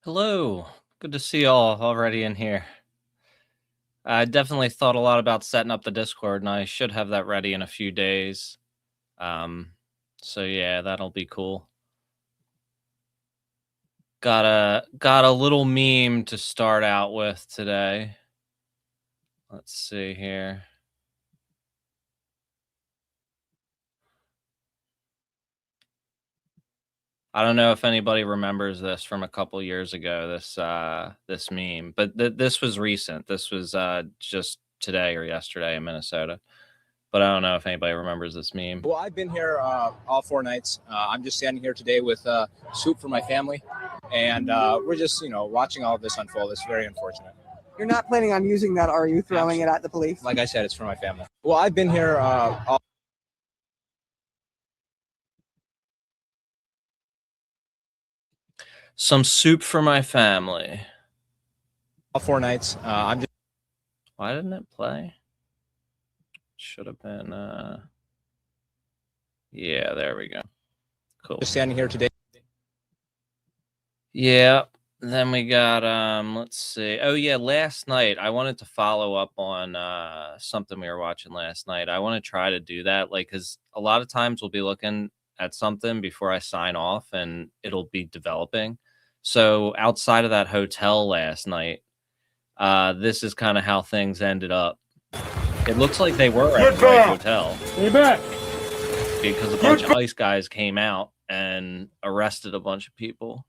Hello. Good to see y'all already in here. I definitely thought a lot about setting up the Discord, and I should have that ready in a few days. Um, so yeah, that'll be cool. Got a little meme to start out with today. Let's see here. I don't know if anybody remembers this from a couple years ago. This meme, but this was recent. This was just today or yesterday in Minnesota. But I don't know if anybody remembers this meme. Well, I've been here all 4 nights. I'm just standing here today with soup for my family, and we're just, watching all of this unfold. It's very unfortunate. You're not planning on using that, are you? Throwing it at the police? Like I said, it's for my family. Well, I've been here Some soup for my family. all 4 nights. I'm just. Why didn't it play? Should have been. Yeah, there we go. Cool. Just standing here today. Yeah. Then we got let's see. Oh yeah, last night I wanted to follow up on something we were watching last night. I want to try to do that, like, because a lot of times we'll be looking at something before I sign off and it'll be developing. So outside of that hotel last night, this is kind of how things ended up. It looks like they were at the right hotel. Because a bunch of ICE guys came out and arrested a bunch of people.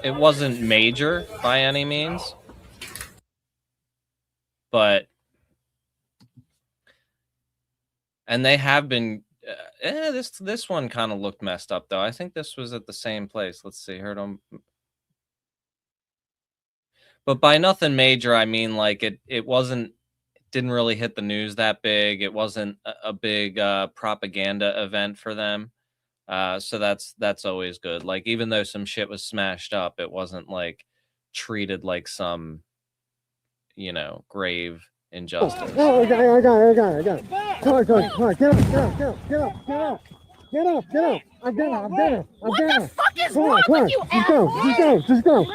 It wasn't major by any means, but and they have been. This one kind of looked messed up though. I think this was at the same place. Let's see. Heard them. But by nothing major, I mean like it wasn't. Didn't really hit the news that big. It wasn't a big propaganda event for them. So that's always good. Like, even though some shit was smashed up, it wasn't like treated like some, grave injustice. Oh, I got it. Come on, get up. I'm done. What the fuck is wrong with you, asshole? Just go.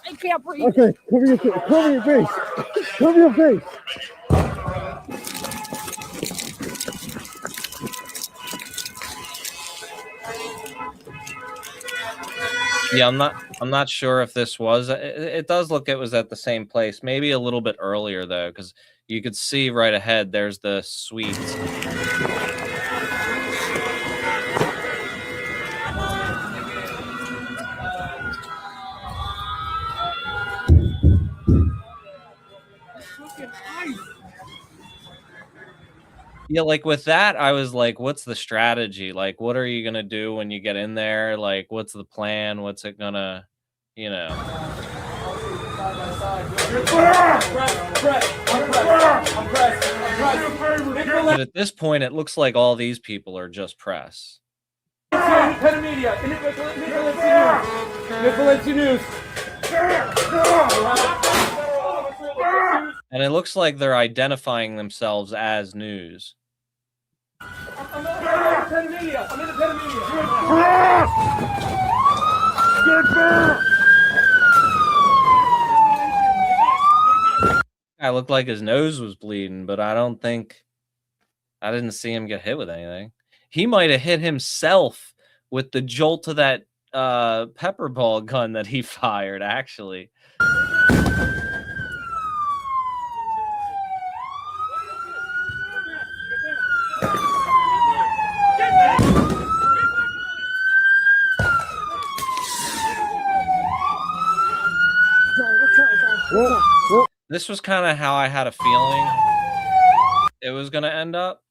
I can't breathe. Okay, cover your face. Cover your face. Yeah, I'm not sure if this was. It does look it was at the same place. Maybe a little bit earlier though, because you could see right ahead. There's the suites. Yeah, like with that, I was like, what's the strategy? Like, what are you going to do when you get in there? Like, what's the plan? What's it going to, But at this point, it looks like all these people are just press. And it looks like they're identifying themselves as news. I'm in the media. I looked like his nose was bleeding, but I didn't see him get hit with anything. He might have hit himself with the jolt of that pepper ball gun that he fired, actually. This was kind of how I had a feeling it was going to end up.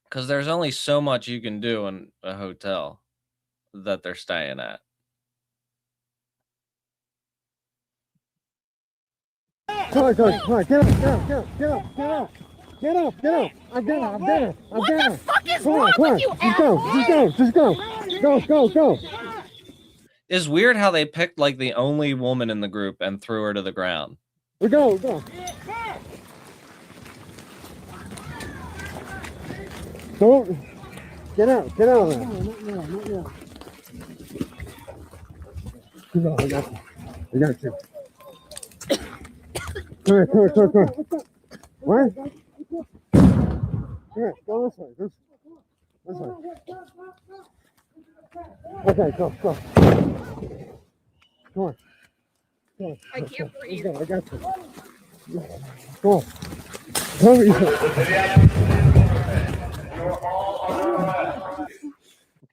Because there's only so much you can do in a hotel that they're staying at. Come on, get up. Get up, get up. I got her, I got her, I What got the her. fuck is Come on, wrong come on. with you, Just go, just go, just go. Go, go, go. It's weird how they picked like the only woman in the group and threw her to the ground. We go, go. Don't get out, get out. Come on, I got you. I got you. Come here, come here, come here, come here. What? Here, go this way. This way. Okay, go, go. Come on. Come on. I can't breathe. Let's go, I got you. Come on. Come here.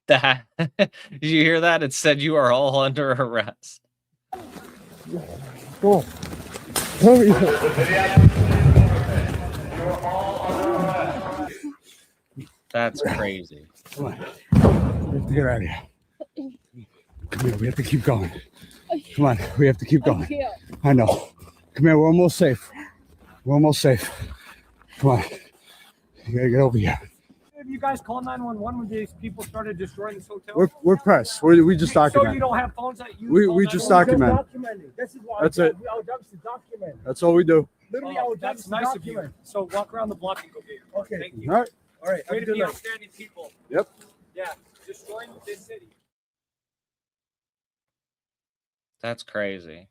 That did you hear that? It said you are all under arrest. Come on. Come here. That's crazy. Come on. We have to get out of here. Come here, we have to keep going. Come on, we have to keep going. I know. Come here, we're almost safe. We're almost safe. Come on. You gotta get over here. Have you guys called 911 when these people started destroying this hotel? We're press. We just So document. you don't have phones that you We just document. This is why That's it. our job is to document. That's all we do. Literally, our job is to nice document. So walk around the block and go get it. Okay. Thank you. All right. All right. Way to be outstanding people. Yep. Yeah. Destroying this city. That's crazy.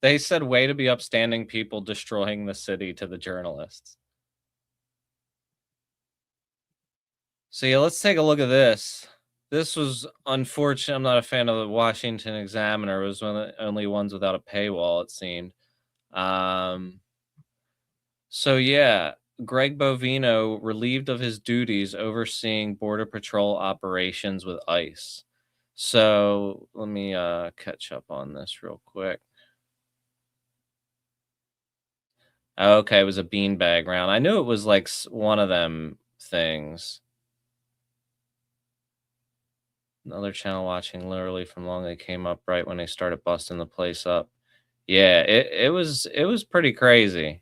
They said way to be upstanding people destroying the city to the journalists. So yeah, let's take a look at this. This was unfortunate. I'm not a fan of the Washington Examiner. It was one of the only ones without a paywall, it seemed. So yeah, Greg Bovino relieved of his duties overseeing Border Patrol operations with ICE. So let me catch up on this real quick. Okay, it was a beanbag round. I knew it was like one of them things. Another channel watching literally from long. They came up right when they started busting the place up. Yeah, it was pretty crazy.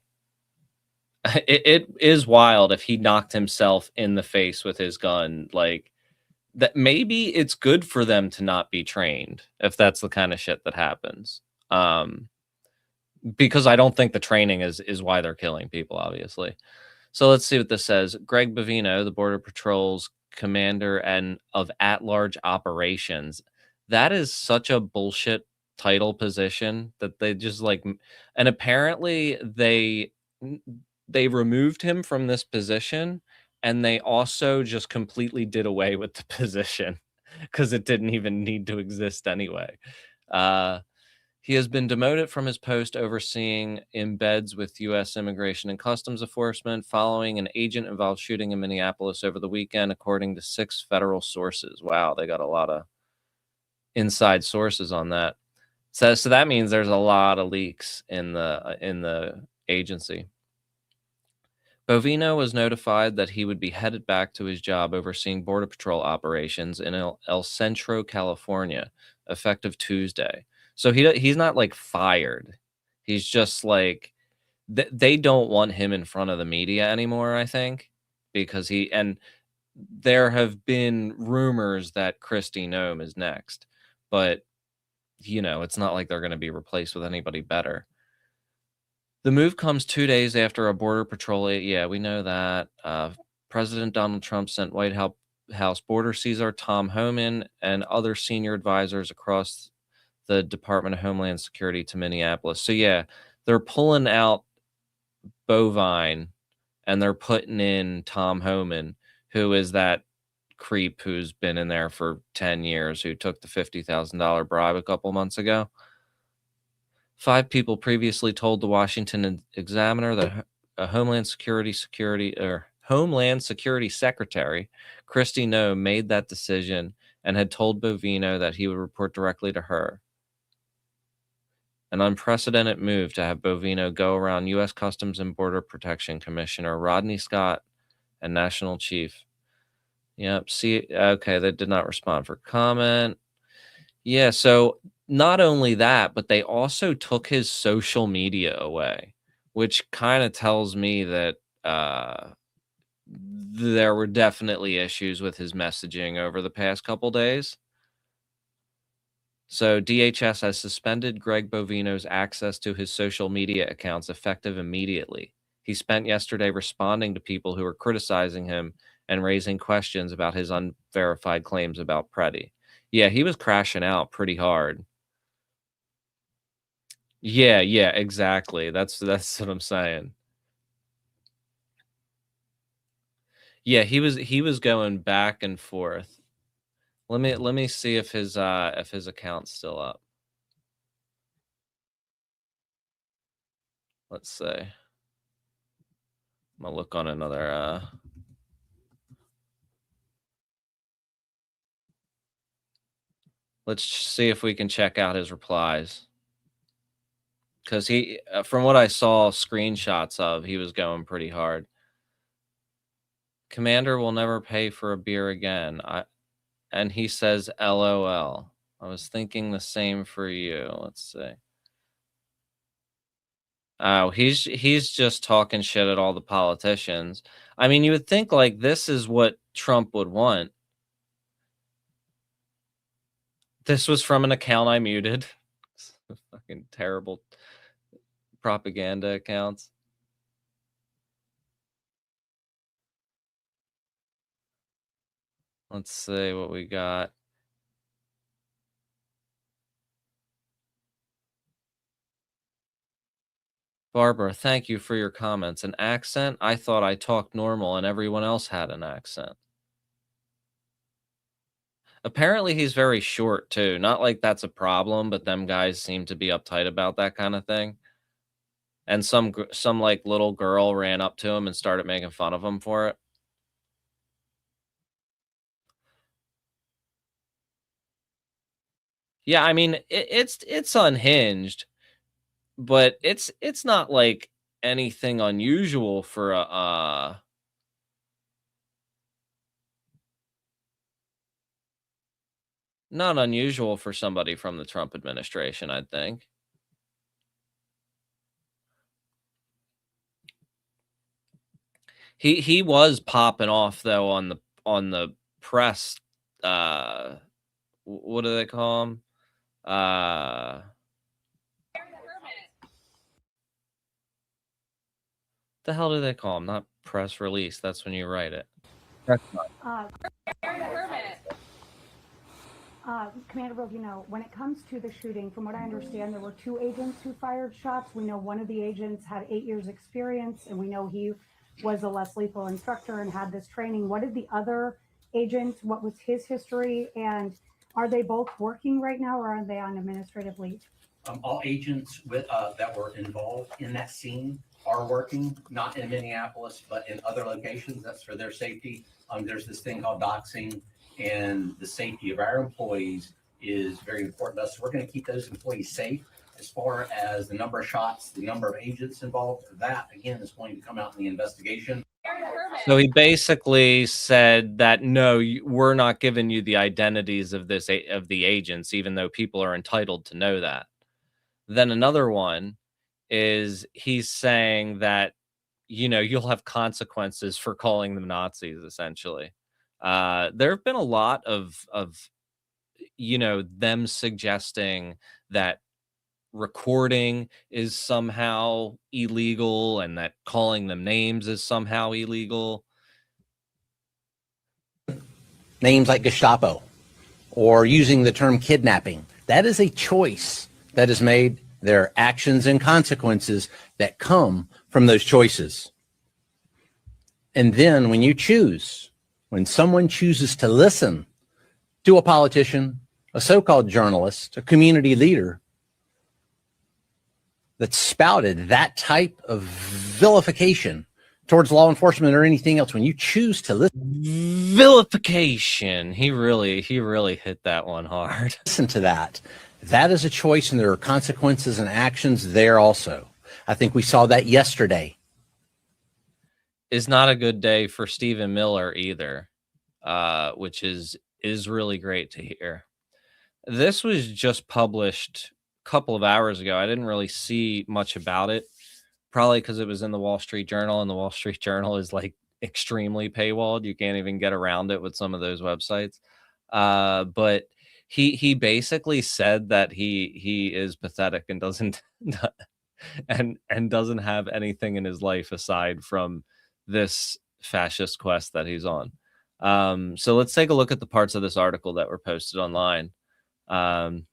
It is wild if he knocked himself in the face with his gun. Like that, maybe it's good for them to not be trained if that's the kind of shit that happens. Because I don't think the training is why they're killing people, obviously. So let's see what this says. Greg Bovino, the Border Patrol's commander and of at-large operations. That is such a bullshit title position that they just like, and apparently they removed him from this position, and they also just completely did away with the position because it didn't even need to exist anyway. He has been demoted from his post overseeing embeds with U.S. Immigration and Customs Enforcement following an agent-involved shooting in Minneapolis over the weekend, according to 6 federal sources. Wow, they got a lot of inside sources on that. So that means there's a lot of leaks in the agency. Bovino was notified that he would be headed back to his job overseeing Border Patrol operations in El Centro, California, effective Tuesday. So he's not like fired. He's just like they don't want him in front of the media anymore, I think, because there have been rumors that Kristi Noem is next, but it's not like they're going to be replaced with anybody better. The move comes 2 days after a Border Patrol. Yeah, we know that. President Donald Trump sent White House Border Caesar Tom Homan and other senior advisors across the Department of Homeland Security to Minneapolis. So yeah, they're pulling out Bovine and they're putting in Tom Homan, who is that creep who's been in there for 10 years, who took the $50,000 bribe a couple months ago. 5 people previously told the Washington Examiner that Homeland Security Secretary Kristi Noem made that decision and had told Bovino that he would report directly to her. An unprecedented move to have Bovino go around U.S. Customs and Border Protection Commissioner Rodney Scott and National Chief. Yep. See, okay, they did not respond for comment. Yeah, so not only that, but they also took his social media away, which kind of tells me that there were definitely issues with his messaging over the past couple days. So DHS has suspended Greg Bovino's access to his social media accounts effective immediately. He spent yesterday responding to people who were criticizing him and raising questions about his unverified claims about Preddy. Yeah, he was crashing out pretty hard. Yeah, exactly. That's what I'm saying. Yeah, he was going back and forth. Let me see if his account's still up. Let's see. I'm gonna look on another let's see if we can check out his replies. Cuz he from what I saw screenshots of, he was going pretty hard. Commander will never pay for a beer again. And he says LOL. I was thinking the same for you. Let's see. Oh, he's just talking shit at all the politicians. I mean, you would think like this is what Trump would want. This was from an account I muted. Fucking terrible propaganda accounts. Let's see what we got. Barbara, thank you for your comments. An accent? I thought I talked normal and everyone else had an accent. Apparently he's very short too. Not like that's a problem, but them guys seem to be uptight about that kind of thing. And some like little girl ran up to him and started making fun of him for it. Yeah, I mean it's unhinged, but it's not like anything unusual for a not unusual for somebody from the Trump administration, I think. He was popping off though on the press. What do they call him? The hell do they call him? Not press release. That's when you write it. That's not. Commander Bovino, when it comes to the shooting, from what I understand, there were 2 agents who fired shots. We know one of the agents had 8 years experience, and we know he was a less lethal instructor and had this training. What did the other agent, what was his history, and are they both working right now, or are they on administrative leave? All agents that were involved in that scene are working, not in Minneapolis, but in other locations. That's for their safety. There's this thing called doxing, and the safety of our employees is very important to us. So we're going to keep those employees safe. As far as the number of shots, the number of agents involved, that again is going to come out in the investigation. So he basically said that no, we're not giving you the identities of the agents, even though people are entitled to know that. Then another one is he's saying that you'll have consequences for calling them Nazis. Essentially, there have been a lot of them suggesting that recording is somehow illegal and that calling them names is somehow illegal. Names like Gestapo or using the term kidnapping. That is a choice that is made. There are actions and consequences that come from those choices. And then when someone chooses to listen to a politician, a so-called journalist, a community leader, that spouted that type of vilification towards law enforcement or anything else, when you choose to listen, vilification, he really hit that one hard. Listen to that. That is a choice, and there are consequences and actions there also. I think we saw that yesterday. Is not a good day for Stephen Miller either, which is really great to hear. This was just published couple of hours ago. I didn't really see much about it, probably because it was in the Wall Street Journal, and the Wall Street Journal is like extremely paywalled. You can't even get around it with some of those websites. But he basically said that he is pathetic and doesn't and doesn't have anything in his life aside from this fascist quest that he's on. So let's take a look at the parts of this article that were posted online. Um,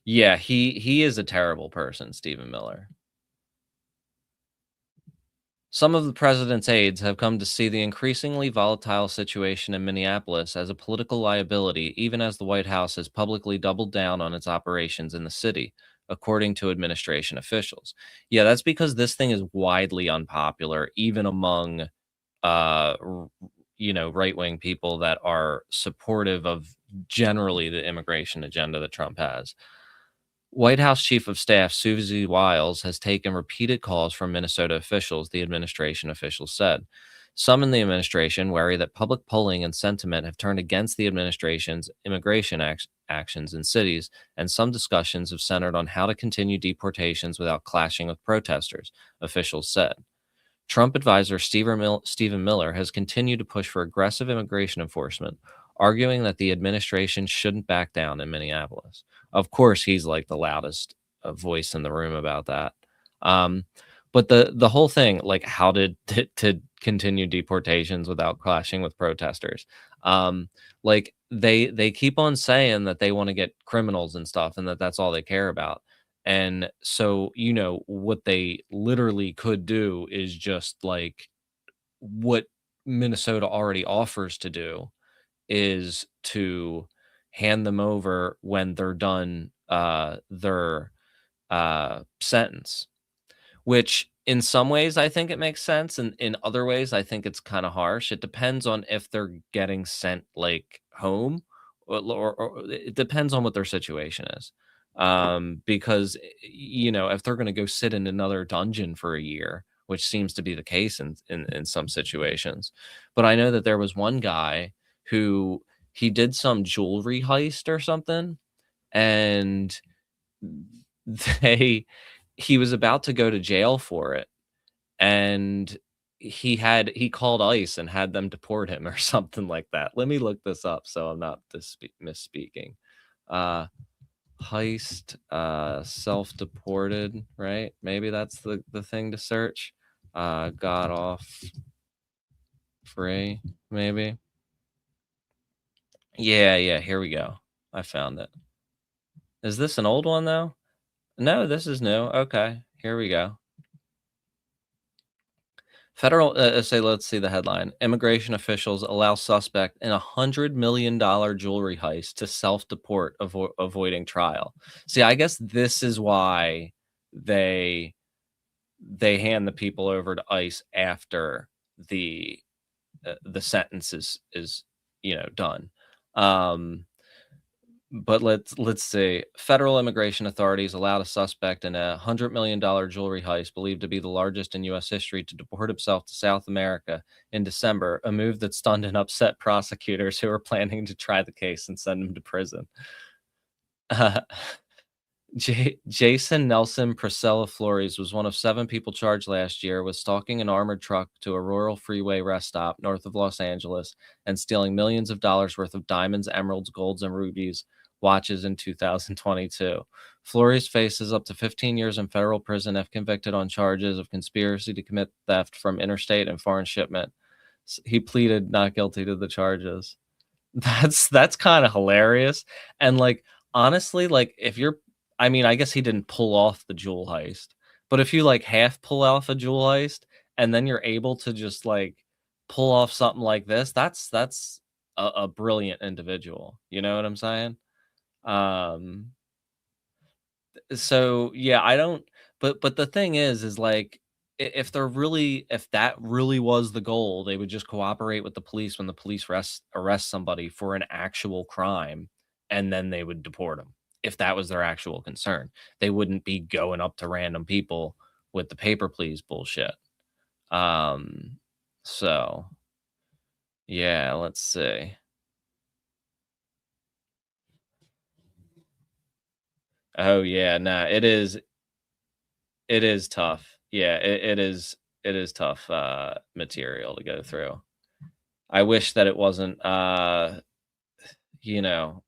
yeah, he is a terrible person, Stephen Miller. Some of the president's aides have come to see the increasingly volatile situation in Minneapolis as a political liability, even as the White House has publicly doubled down on its operations in the city, according to administration officials. Yeah, that's because this thing is widely unpopular, even among, right-wing people that are supportive of generally the immigration agenda that Trump has. White House Chief of Staff Susie Wiles has taken repeated calls from Minnesota officials, the administration officials said. Some in the administration worry that public polling and sentiment have turned against the administration's immigration actions in cities, and some discussions have centered on how to continue deportations without clashing with protesters, officials said. Trump advisor Stephen Miller has continued to push for aggressive immigration enforcement, arguing that the administration shouldn't back down in Minneapolis. Of course, he's like the loudest voice in the room about that. Um, but the whole thing, like how to continue deportations without clashing with protesters, like they keep on saying that they want to get criminals and stuff, and that's all they care about. And so, what they literally could do is just like what Minnesota already offers to do is to hand them over when they're done their sentence, which in some ways I think it makes sense, and in other ways I think it's kind of harsh. It depends on if they're getting sent like home, or it depends on what their situation is. Because if they're going to go sit in another dungeon for a year, which seems to be the case in some situations. But I know that there was one guy who he did some jewelry heist or something, and they he was about to go to jail for it, and he called ICE and had them deport him or something like that. Let me look this up so I'm not misspeaking. Uh Heist, self-deported, right? Maybe that's the thing to search. Got off free, maybe. Yeah, here we go. I found it. Is this an old one though? No, this is new. Okay, here we go. Federal, let's see the headline. Immigration officials allow suspect in $100 million jewelry heist to self-deport, avoiding trial. See, I guess this is why they hand the people over to ICE after the sentence is done. But let's see. Federal immigration authorities allowed a suspect in a $100 million jewelry heist, believed to be the largest in U.S. history, to deport himself to South America in December, a move that stunned and upset prosecutors who were planning to try the case and send him to prison. Jason Nelson Priscilla Flores was one of 7 people charged last year with stalking an armored truck to a rural freeway rest stop north of Los Angeles and stealing millions of dollars worth of diamonds, emeralds, golds, and rubies watches in 2022. Flores faces up to 15 years in federal prison if convicted on charges of conspiracy to commit theft from interstate and foreign shipment. He pleaded not guilty to the charges. That's kind of hilarious. And like, honestly, like if you're, I mean, I guess he didn't pull off the jewel heist, but if you like half pull off a jewel heist and then you're able to just like pull off something like this, that's a brilliant individual. You know what I'm saying? Um, so yeah, I don't, but the thing is like, if that really was the goal, they would just cooperate with the police when the police arrest somebody for an actual crime, and then they would deport them if that was their actual concern. They wouldn't be going up to random people with the paper please bullshit. So yeah, let's see. Oh yeah, nah, it is It is tough. Yeah, it is tough material to go through. I wish that it wasn't you know,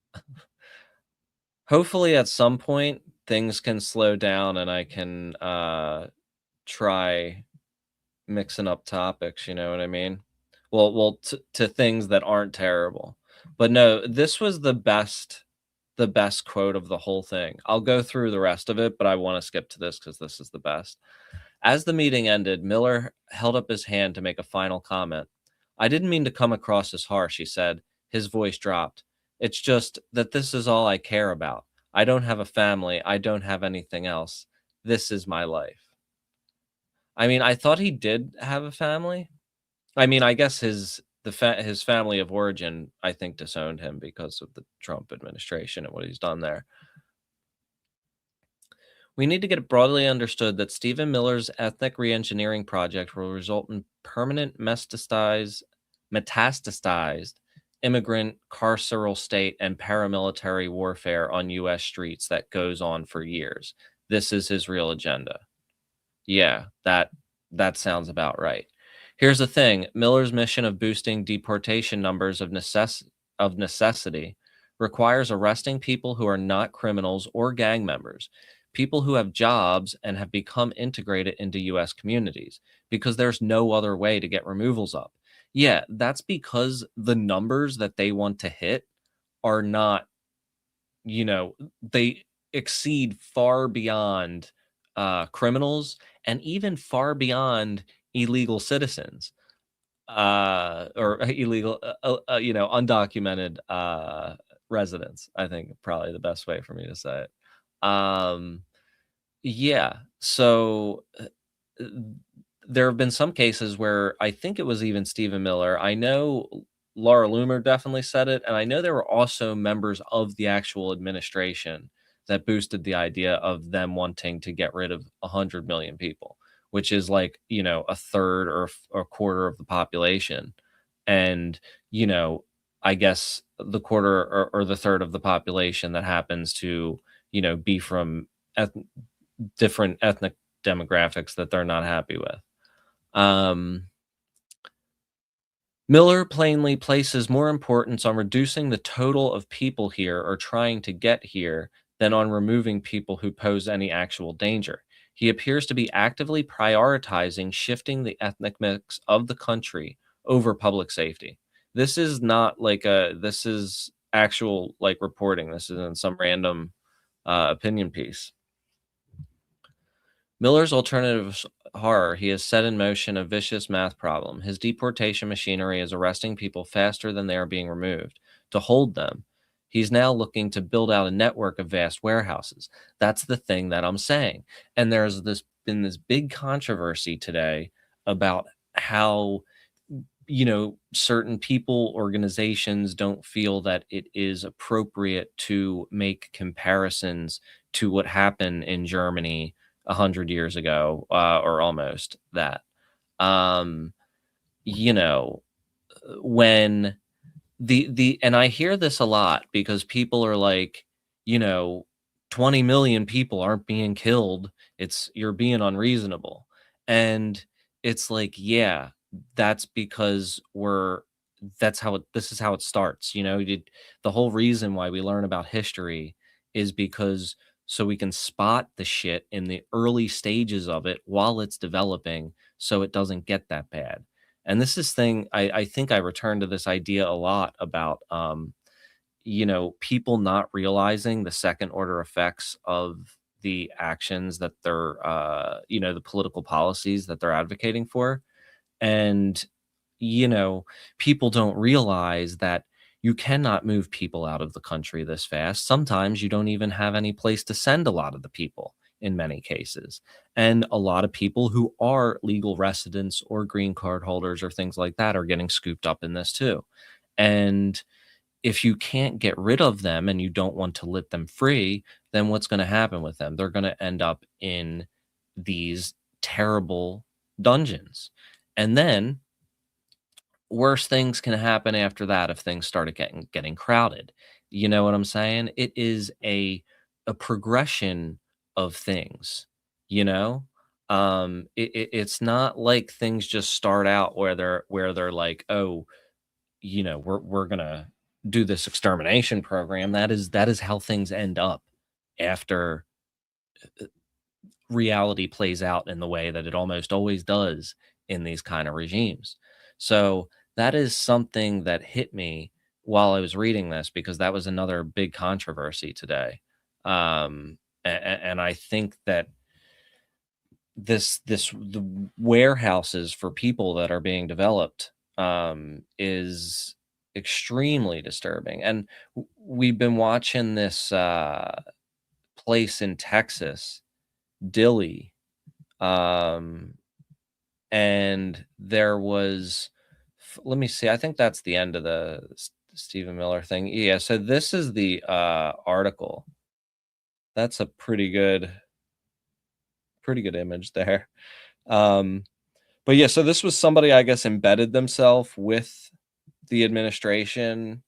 hopefully at some point things can slow down and I can try mixing up topics, you know what I mean? Well, to things that aren't terrible. But no, this was the best quote of the whole thing. I'll go through the rest of it, but I want to skip to this because this is the best. As the meeting ended, Miller held up his hand to make a final comment. I didn't mean to come across as harsh, he said. His voice dropped. It's just that this is all I care about. I don't have a family. I don't have anything else. This is my life. I mean, I thought he did have a family. I mean, I guess his family of origin, I think, disowned him because of the Trump administration and what he's done there. We need to get it broadly understood that Stephen Miller's ethnic reengineering project will result in permanent metastasized immigrant carceral state and paramilitary warfare on U.S. streets that goes on for years. This is his real agenda. Yeah, that sounds about right. Here's the thing. Miller's mission of boosting deportation numbers of necessity requires arresting people who are not criminals or gang members, people who have jobs and have become integrated into U.S. communities, because there's no other way to get removals up. Yeah, that's because the numbers that they want to hit are not, they exceed far beyond criminals and even far beyond illegal citizens or illegal, undocumented residents. I think probably the best way for me to say it. Yeah. So there have been some cases where I think it was even Stephen Miller. I know Laura Loomer definitely said it, and I know there were also members of the actual administration that boosted the idea of them wanting to get rid of 100 million people, which is like, a third or a quarter of the population. And, I guess the quarter or the third of the population that happens to, be from different ethnic demographics that they're not happy with. Miller plainly places more importance on reducing the total of people here or trying to get here than on removing people who pose any actual danger. He appears to be actively prioritizing shifting the ethnic mix of the country over public safety. This is not this is actual reporting. This isn't some random opinion piece. Miller's alternative horror, he has set in motion a vicious math problem. His deportation machinery is arresting people faster than they are being removed. To hold them, he's now looking to build out a network of vast warehouses. That's the thing that I'm saying. And there's been this big controversy today about how, certain people, organizations don't feel that it is appropriate to make comparisons to what happened in Germany 100 years ago, or almost that. When and I hear this a lot because people are like, 20 million people aren't being killed. You're being unreasonable. And it's like, yeah, that's because this is how it starts. The whole reason why we learn about history is because so we can spot the shit in the early stages of it while it's developing so it doesn't get that bad. And this is I think I return to this idea a lot about, people not realizing the second order effects of the actions that they're, the political policies that they're advocating for. And, people don't realize that you cannot move people out of the country this fast. Sometimes you don't even have any place to send a lot of the people in many cases. And a lot of people who are legal residents or green card holders or things like that are getting scooped up in this too. And if you can't get rid of them and you don't want to let them free, then what's going to happen with them? They're going to end up in these terrible dungeons. And then worse things can happen after that if things started getting crowded. You know what I'm saying? It is a progression of things, you know? It's not like things just start out where they're like, oh, we're gonna do this extermination program. That is how things end up after reality plays out in the way that it almost always does in these kind of regimes. So that is something that hit me while I was reading this, because that was another big controversy today. And I think that the warehouses for people that are being developed is extremely disturbing. And we've been watching this place in Texas, Dilly, um, and there was, let me see, I think that's the end of the Stephen Miller thing. Yeah, so this is the article. That's a pretty good image there. But yeah, so this was somebody, I guess, embedded themselves with the administration,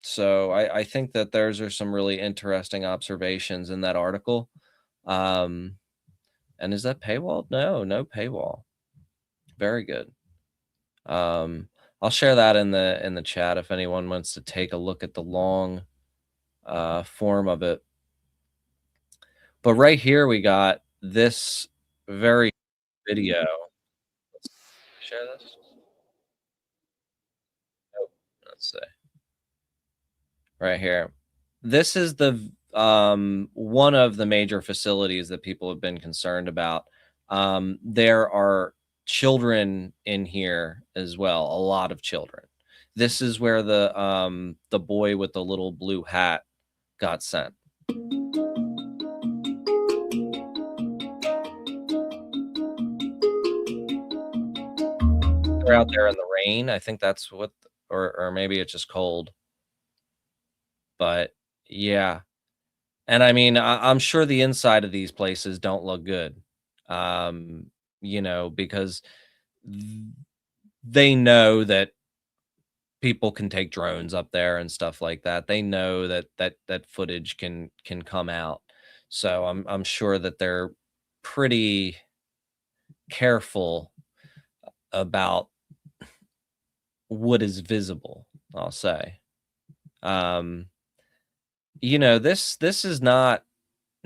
so I think that those are some really interesting observations in that article. And is that paywall? No paywall. Very good. I'll share that in the chat if anyone wants to take a look at the long form of it. But right here we got this very video. Let's share this. Oh, let's see. Right here. This is the one of the major facilities that people have been concerned about. There are children in here as well, a lot of children. This is where the boy with the little blue hat got sent. They're out there in the rain. I think that's what, or maybe it's just cold. But yeah. And I mean, I'm sure the inside of these places don't look good. Because they know that people can take drones up there and stuff like that. They know that footage can come out. So I'm sure that they're pretty careful about what is visible, I'll say. This is not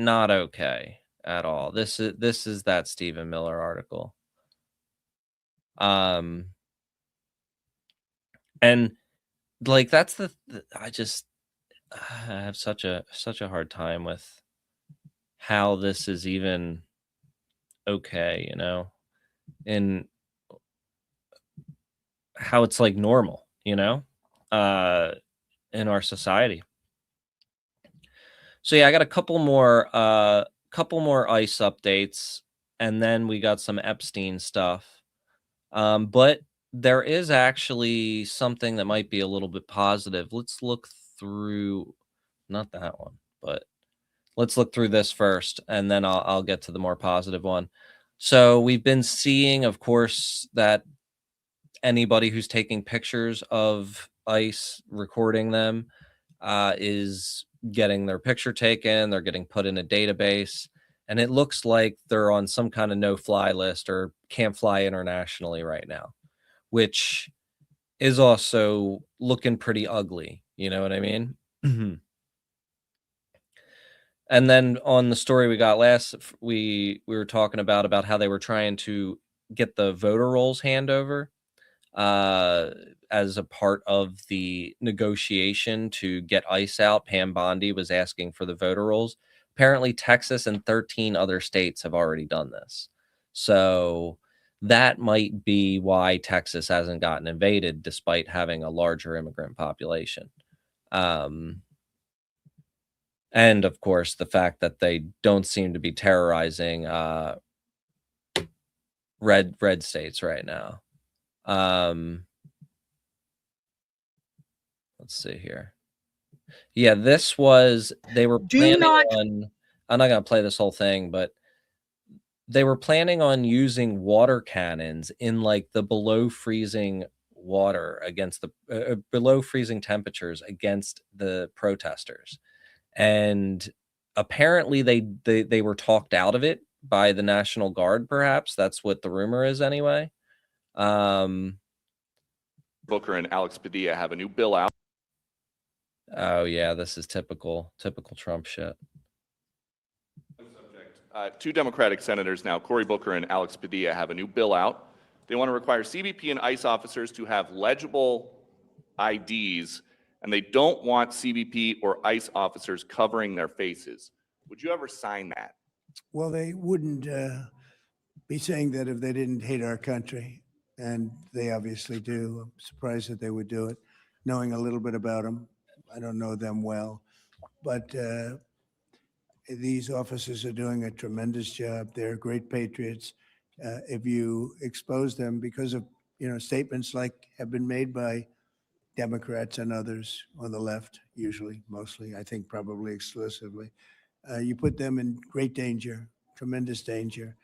okay at all. This is that Stephen Miller article. And like that's I have such a hard time with how this is even okay, and how it's like normal, in our society. So yeah, I got a couple more ICE updates, and then we got some Epstein stuff. But there is actually something that might be a little bit positive. Let's look through, not that one, but let's look through this first, and then I'll get to the more positive one. So we've been seeing, of course, that anybody who's taking pictures of ICE, recording them, is getting their picture taken. They're getting put in a database, and it looks like they're on some kind of no-fly list or can't fly internationally right now, which is also looking pretty ugly. You know what I mean? And then on the story we got last, we were talking about how they were trying to get the voter rolls handover as a part of the negotiation to get ICE out. Pam Bondi was asking for the voter rolls. Apparently, Texas and 13 other states have already done this. So that might be why Texas hasn't gotten invaded, despite having a larger immigrant population. And of course, the fact that they don't seem to be terrorizing red states right now. Let's see here. Yeah, this was, they were planning on, I'm not going to play this whole thing, but they were planning on using water cannons in like the below freezing water against the below freezing temperatures against the protesters. And apparently they were talked out of it by the National Guard, perhaps. That's what the rumor is anyway. Booker and Alex Padilla have a new bill out. Oh yeah, this is typical Trump shit. Two Democratic senators now, Cory Booker and Alex Padilla, have a new bill out. They want to require CBP and ICE officers to have legible IDs, and they don't want CBP or ICE officers covering their faces. Would you ever sign that? Well, they wouldn't be saying that if they didn't hate our country, and they obviously do. I'm surprised that they would do it, knowing a little bit about them. I don't know them well, but these officers are doing a tremendous job. They're great patriots. If you expose them because of statements like have been made by Democrats and others on the left, usually, mostly, I think probably exclusively, you put them in great danger, tremendous danger.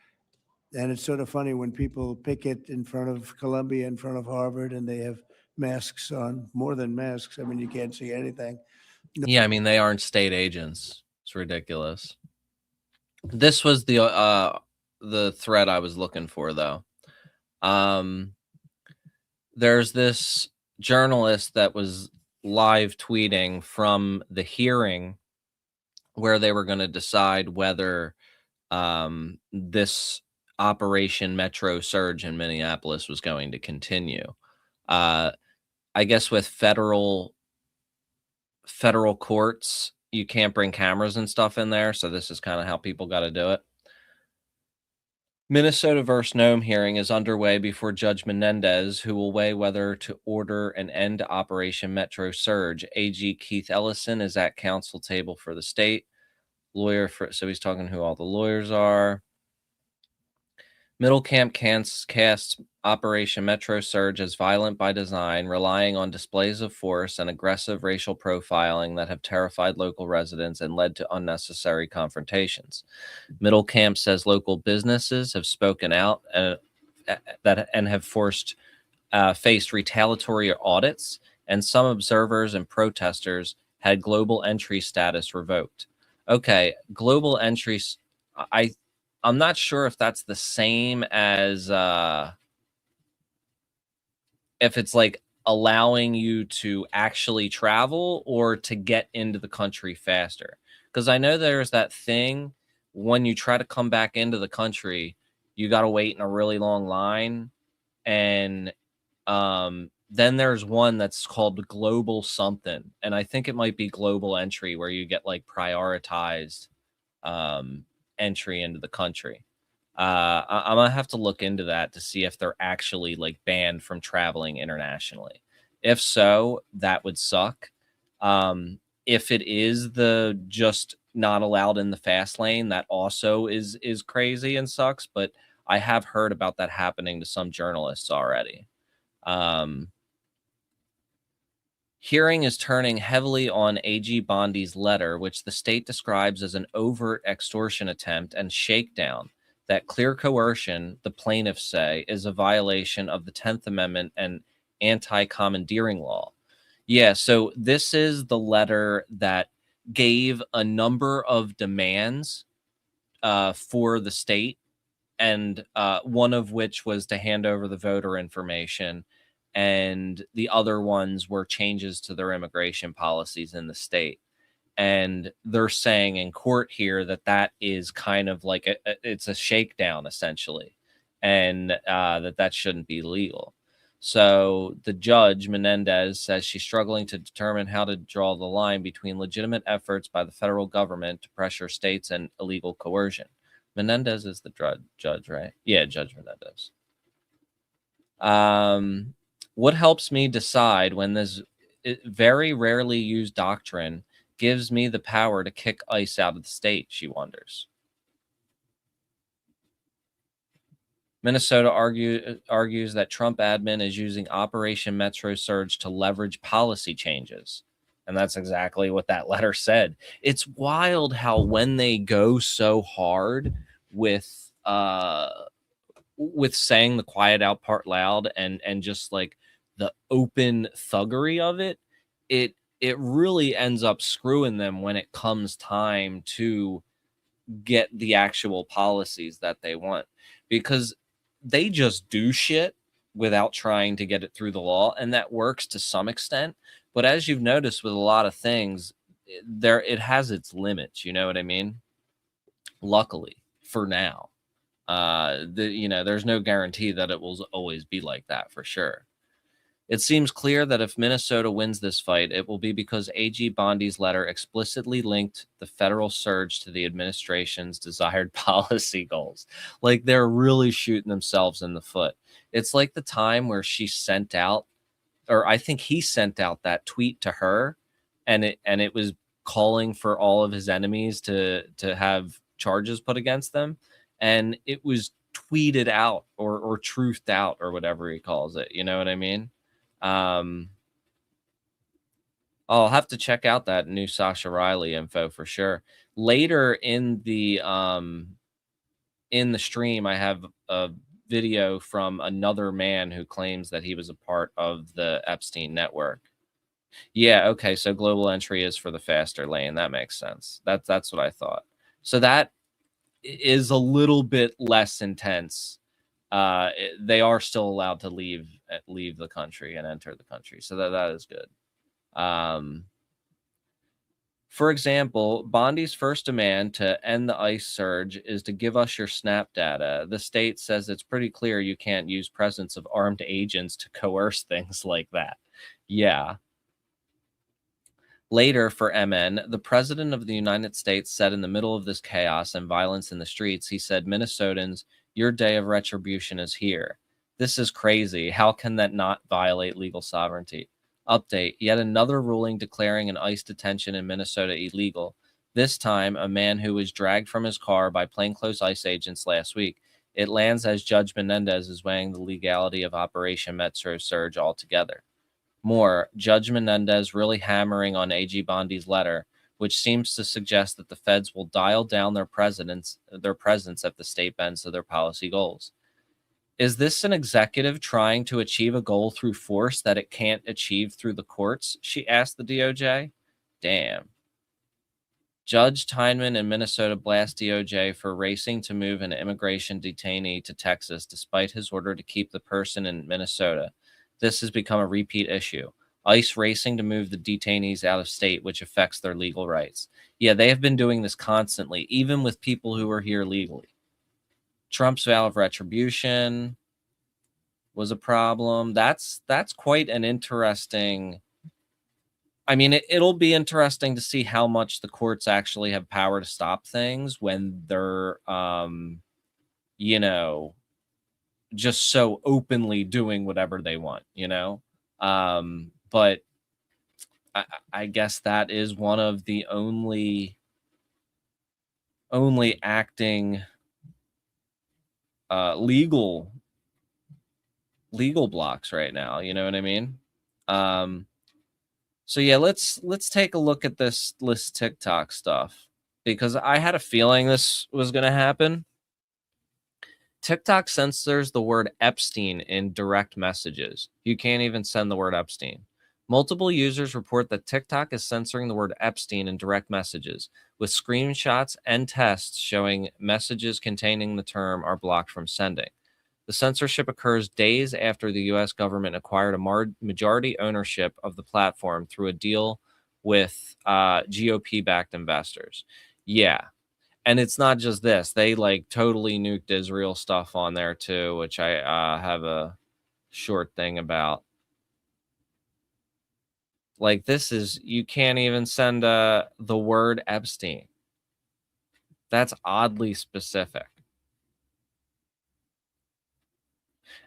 And it's sort of funny when people picket in front of Columbia, in front of Harvard, and they have masks on, more than masks. I mean, you can't see anything. Yeah, I mean, they aren't state agents. It's ridiculous. This was the thread I was looking for, though. There's this journalist that was live tweeting from the hearing where they were going to decide whether this Operation Metro Surge in Minneapolis was going to continue. I guess with federal courts, you can't bring cameras and stuff in there, so this is kind of how people got to do it. Minnesota versus Nome hearing is underway before Judge Menendez, who will weigh whether to order an end to Operation Metro Surge. AG Keith Ellison is at counsel table for the state. So he's talking who all the lawyers are. Middle Camp casts Operation Metro Surge as violent by design, relying on displays of force and aggressive racial profiling that have terrified local residents and led to unnecessary confrontations. Middle Camp says local businesses have spoken out and have faced retaliatory audits, and some observers and protesters had global entry status revoked. Okay, global entries. I'm not sure if that's the same as if it's like allowing you to actually travel or to get into the country faster. Because I know there's that thing when you try to come back into the country, you got to wait in a really long line. And then there's one that's called global something. And I think it might be global entry where you get like prioritized entry into the country. I'm gonna have to look into that to see if they're actually like banned from traveling internationally. If so, that would suck. If it is the just not allowed in the fast lane, that also is crazy and sucks. But I have heard about that happening to some journalists already. Hearing is turning heavily on AG Bondi's letter, which the state describes as an overt extortion attempt and shakedown. That clear coercion, the plaintiffs say, is a violation of the 10th Amendment and anti-commandeering law. Yeah, so this is the letter that gave a number of demands for the state, and one of which was to hand over the voter information, and the other ones were changes to their immigration policies in the state. And they're saying in court here that is kind of like it's a shakedown essentially, and that shouldn't be legal. So the judge Menendez says she's struggling to determine how to draw the line between legitimate efforts by the federal government to pressure states and illegal coercion. Menendez is the judge, right? Yeah, Judge Menendez. What helps me decide when this very rarely used doctrine gives me the power to kick ICE out of the state, she wonders. Minnesota argues that Trump admin is using Operation Metro Surge to leverage policy changes. And that's exactly what that letter said. It's wild how when they go so hard with saying the quiet out part loud and just like the open thuggery of it, it really ends up screwing them when it comes time to get the actual policies that they want, because they just do shit without trying to get it through the law, and that works to some extent. But as you've noticed with a lot of things, it has its limits. You know what I mean? Luckily, for now, there's no guarantee that it will always be like that for sure. It seems clear that if Minnesota wins this fight, it will be because AG Bondi's letter explicitly linked the federal surge to the administration's desired policy goals. Like, they're really shooting themselves in the foot. It's like the time where she sent out, or I think he sent out that tweet to her, and it was calling for all of his enemies to have charges put against them, and it was tweeted out or truthed out or whatever he calls it. You know what I mean? I'll have to check out that new Sasha Riley info for sure. Later in the stream, I have a video from another man who claims that he was a part of the Epstein network. Yeah, okay, so global entry is for the faster lane. That makes sense. That's what I thought. So that is a little bit less intense. They are still allowed to leave the country and enter the country, so that is good. For example, Bondi's first demand to end the ICE surge is to give us your SNAP data. The state says it's pretty clear you can't use presence of armed agents to coerce things like that. Yeah. Later, for MN, the president of the United States said in the middle of this chaos and violence in the streets, he said, Minnesotans, your day of retribution is here. This is crazy. How can that not violate legal sovereignty? Update, yet another ruling declaring an ICE detention in Minnesota illegal. This time, a man who was dragged from his car by plainclothes ICE agents last week. It lands as Judge Menendez is weighing the legality of Operation Metro Surge altogether. More, Judge Menendez really hammering on AG Bondi's letter, which seems to suggest that the feds will dial down their presence if the state bends to their policy goals. Is this an executive trying to achieve a goal through force that it can't achieve through the courts? She asked the DOJ. Damn. Judge Tyneman in Minnesota blast DOJ for racing to move an immigration detainee to Texas despite his order to keep the person in Minnesota. This has become a repeat issue. ICE racing to move the detainees out of state, which affects their legal rights. Yeah, they have been doing this constantly, even with people who are here legally. Trump's vow of retribution was a problem. That's quite an interesting... I mean, it'll be interesting to see how much the courts actually have power to stop things when they're, just so openly doing whatever they want, but I guess that is one of the only acting legal blocks right now. You know what I mean? So yeah, let's take a look at this TikTok stuff, because I had a feeling this was going to happen. TikTok censors the word Epstein in direct messages. You can't even send the word Epstein. Multiple users report that TikTok is censoring the word Epstein in direct messages, with screenshots and tests showing messages containing the term are blocked from sending. The censorship occurs days after the U.S. government acquired a majority ownership of the platform through a deal with GOP-backed investors. Yeah. And it's not just this. They totally nuked Israel stuff on there too, which I have a short thing about. This is, you can't even send the word Epstein. That's oddly specific.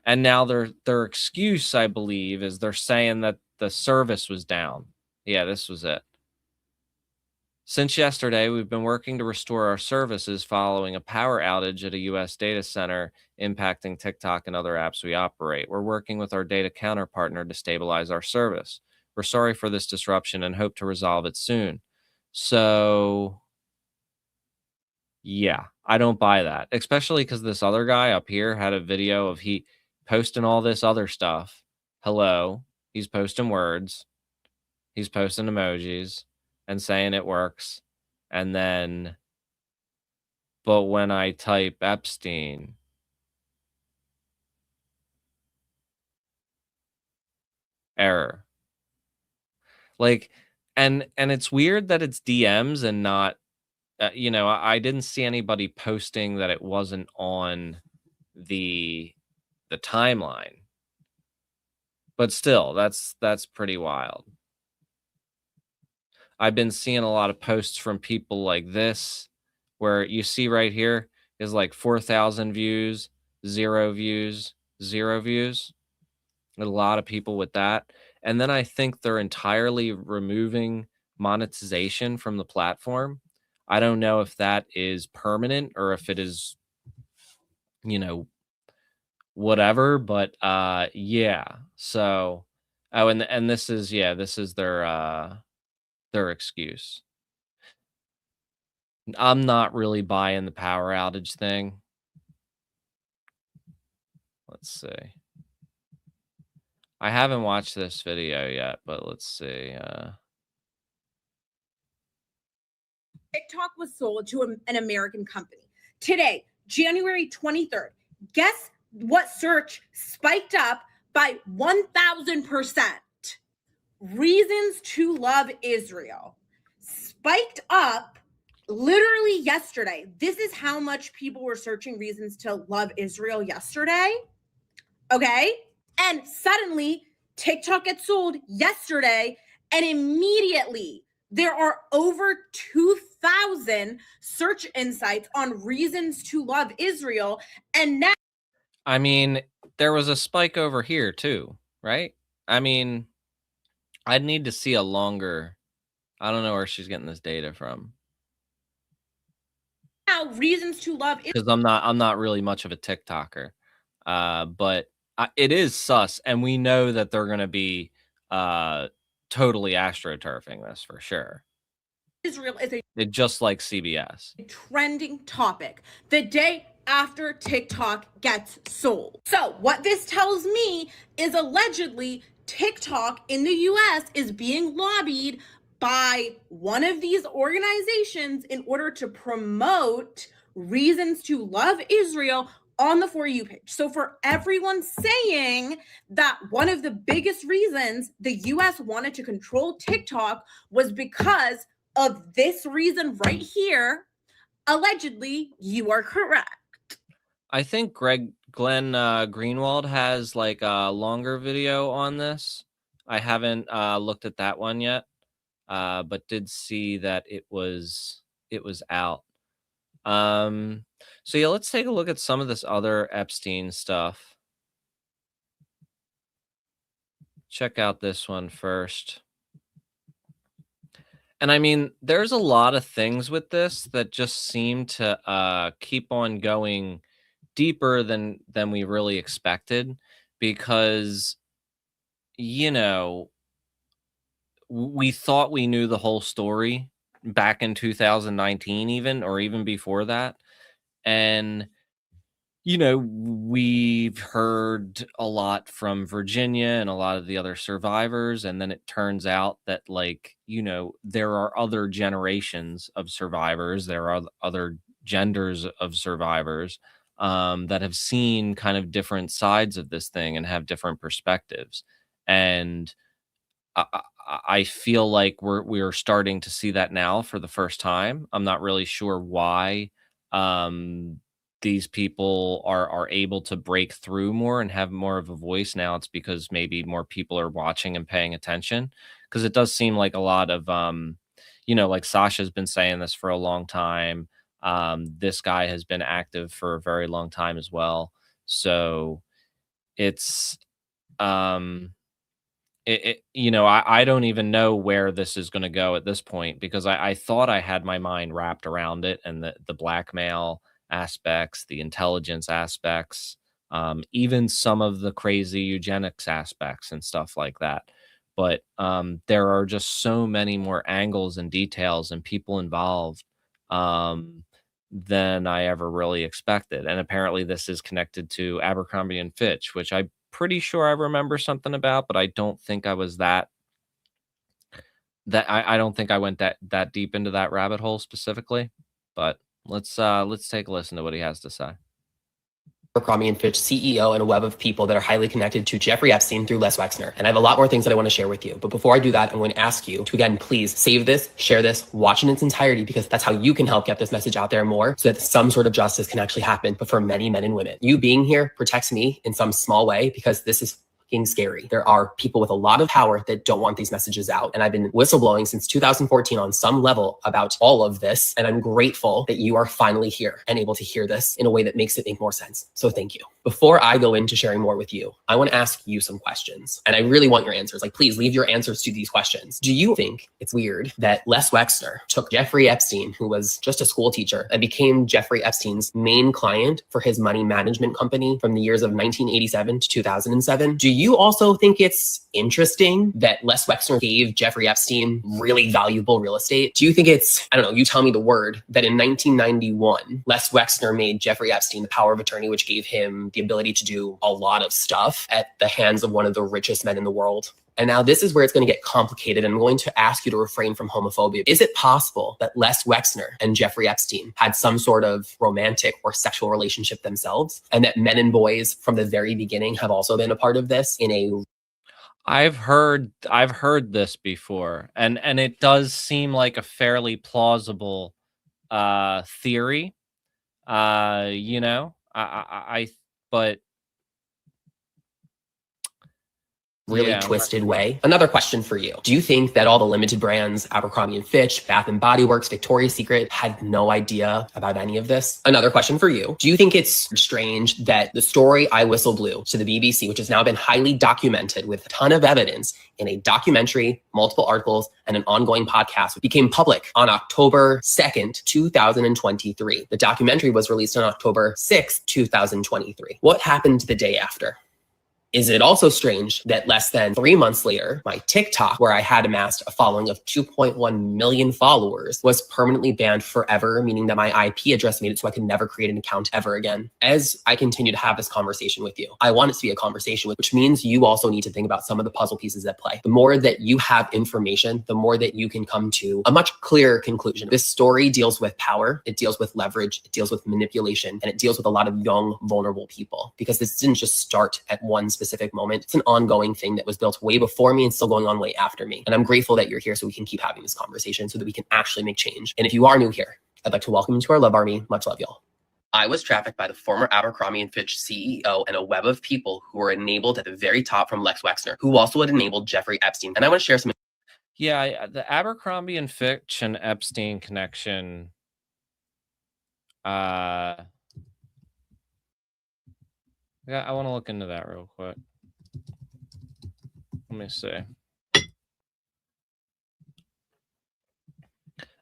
And now their excuse, I believe, is they're saying that the service was down. Yeah, this was it. Since yesterday, we've been working to restore our services following a power outage at a U.S. data center impacting TikTok and other apps we operate. We're working with our data counterpartner to stabilize our service. We're sorry for this disruption and hope to resolve it soon. So, yeah, I don't buy that, especially because this other guy up here had a video of he posting all this other stuff. Hello. He's posting words. He's posting emojis and saying it works. And then But when I type Epstein, error. Like, and it's weird that it's DMs and not, I didn't see anybody posting that it wasn't on the timeline. But still, that's pretty wild. I've been seeing a lot of posts from people like this, where you see right here is like 4,000 views, 0 views, 0 views. A lot of people with that. And then I think they're entirely removing monetization from the platform. I don't know if that is permanent or if it is, you know, whatever, but yeah. So and this is this is their excuse. I'm not really buying the power outage thing. Let's see. I haven't watched this video yet, but let's see. TikTok was sold to an American company. Today, January 23rd, guess what search spiked up by 1,000%? Reasons to love Israel. Spiked up literally yesterday. This is how much people were searching reasons to love Israel yesterday. Okay. And suddenly, TikTok gets sold yesterday, and immediately there are over 2,000 search insights on reasons to love Israel. And now, I mean, there was a spike over here too, right? I mean, I'd need to see a longer. I don't know where she's getting this data from. reasons to love because I'm not really much of a TikToker, but it is sus, and we know that they're gonna be totally astroturfing this for sure. Israel is Just like CBS. a trending topic the day after TikTok gets sold. So what this tells me is allegedly TikTok in the US is being lobbied by one of these organizations in order to promote reasons to love Israel on the For You page. So for everyone saying that one of the biggest reasons the US wanted to control TikTok was because of this reason right here, allegedly, you are correct. I think Glenn Greenwald has like a longer video on this. I haven't looked at that one yet, but did see that it was out. So yeah, let's take a look at some of this other Epstein stuff. Check out this one first. And I mean, there's a lot of things with this that just seem to keep on going deeper than we really expected, because we thought we knew the whole story back in 2019 even, or even before that. And we've heard a lot from Virginia and a lot of the other survivors, and then it turns out that there are other generations of survivors, there are other genders of survivors that have seen kind of different sides of this thing and have different perspectives. And I feel like we're starting to see that now for the first time. I'm not really sure why these people are able to break through more and have more of a voice now. It's because maybe more people are watching and paying attention, because it does seem like a lot of like Sasha's been saying this for a long time. This guy has been active for a very long time as well. So it's I don't even know where this is going to go at this point, because I thought I had my mind wrapped around it, and the blackmail aspects, the intelligence aspects, even some of the crazy eugenics aspects and stuff like that. But there are just so many more angles and details and people involved than I ever really expected. And apparently this is connected to Abercrombie and Fitch, which I'm pretty sure I remember something about, but I don't think I was I don't think I went that deep into that rabbit hole specifically. But Let's take a listen to what he has to say. Abercrombie and Fitch CEO and a web of people that are highly connected to Jeffrey Epstein through Les Wexner. And I have a lot more things that I want to share with you. But before I do that, I'm going to ask you to, again, please save this, share this, watch in its entirety, because that's how you can help get this message out there more so that some sort of justice can actually happen, but for many men and women. You being here protects me in some small way because this is scary. There are people with a lot of power that don't want these messages out. And I've been whistleblowing since 2014 on some level about all of this. And I'm grateful that you are finally here and able to hear this in a way that makes it make more sense. So thank you. Before I go into sharing more with you, I want to ask you some questions. And I really want your answers. Like, please leave your answers to these questions. Do you think it's weird that Les Wexner took Jeffrey Epstein, who was just a school teacher, and became Jeffrey Epstein's main client for his money management company from the years of 1987 to 2007? Do you also think it's interesting that Les Wexner gave Jeffrey Epstein really valuable real estate? Do you think it's, I don't know, you tell me the word, that in 1991, Les Wexner made Jeffrey Epstein the power of attorney, which gave him the ability to do a lot of stuff at the hands of one of the richest men in the world? And now this is where it's going to get complicated. I'm going to ask you to refrain from homophobia. Is it possible that Les Wexner and Jeffrey Epstein had some sort of romantic or sexual relationship themselves, and that men and boys from the very beginning have also been a part of this in a... I've heard this before, and it does seem like a fairly plausible theory. You know, but really twisted way. Another question for you. Do you think that all the limited brands, Abercrombie and Fitch, Bath and Body Works, Victoria's Secret, had no idea about any of this? Another question for you. Do you think it's strange that the story I whistleblew to the BBC, which has now been highly documented with a ton of evidence in a documentary, multiple articles, and an ongoing podcast, became public on October 2nd, 2023? The documentary was released on October 6th, 2023. What happened the day after? Is it also strange that less than 3 months later, my TikTok, where I had amassed a following of 2.1 million followers, was permanently banned forever, meaning that my IP address made it so I could never create an account ever again? As I continue to have this conversation with you, I want it to be a conversation, which means you also need to think about some of the puzzle pieces at play. The more that you have information, the more that you can come to a much clearer conclusion. This story deals with power, it deals with leverage, it deals with manipulation, and it deals with a lot of young, vulnerable people, because this didn't just start at one specific moment. It's an ongoing thing that was built way before me and still going on way after me. And I'm grateful that you're here so we can keep having this conversation so that we can actually make change. And if you are new here, I'd like to welcome you to our love army. Much love, y'all. I was trafficked by the former Abercrombie and Fitch CEO and a web of people who were enabled at the very top from Les Wexner, who also had enabled Jeffrey Epstein. And I want to share some... Yeah, the Abercrombie and Fitch and Epstein connection, yeah, I want to look into that real quick. Let me see.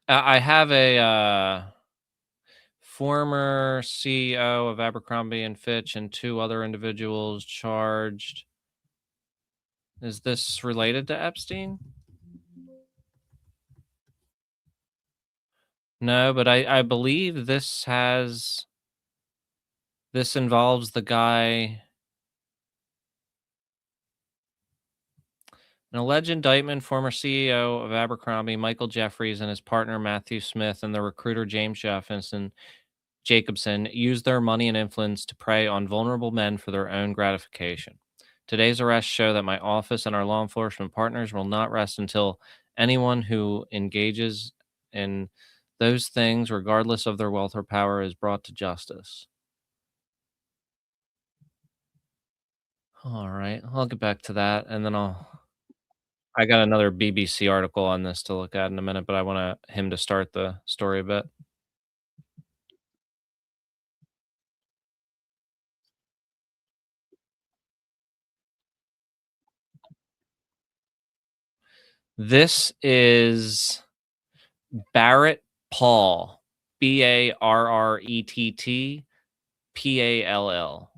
I have a former CEO of Abercrombie and Fitch and 2 other individuals charged. Is this related to Epstein? No, but I believe this involves the guy. An alleged indictment, former CEO of Abercrombie, Michael Jeffries, and his partner Matthew Smith, and the recruiter James Jacobson used their money and influence to prey on vulnerable men for their own gratification. Today's arrests show that my office and our law enforcement partners will not rest until anyone who engages in those things, regardless of their wealth or power, is brought to justice. All right, I'll get back to that, and then I got another BBC article on this to look at in a minute, but I want him to start the story a bit. This is Barrett Paul, Barrett Pall.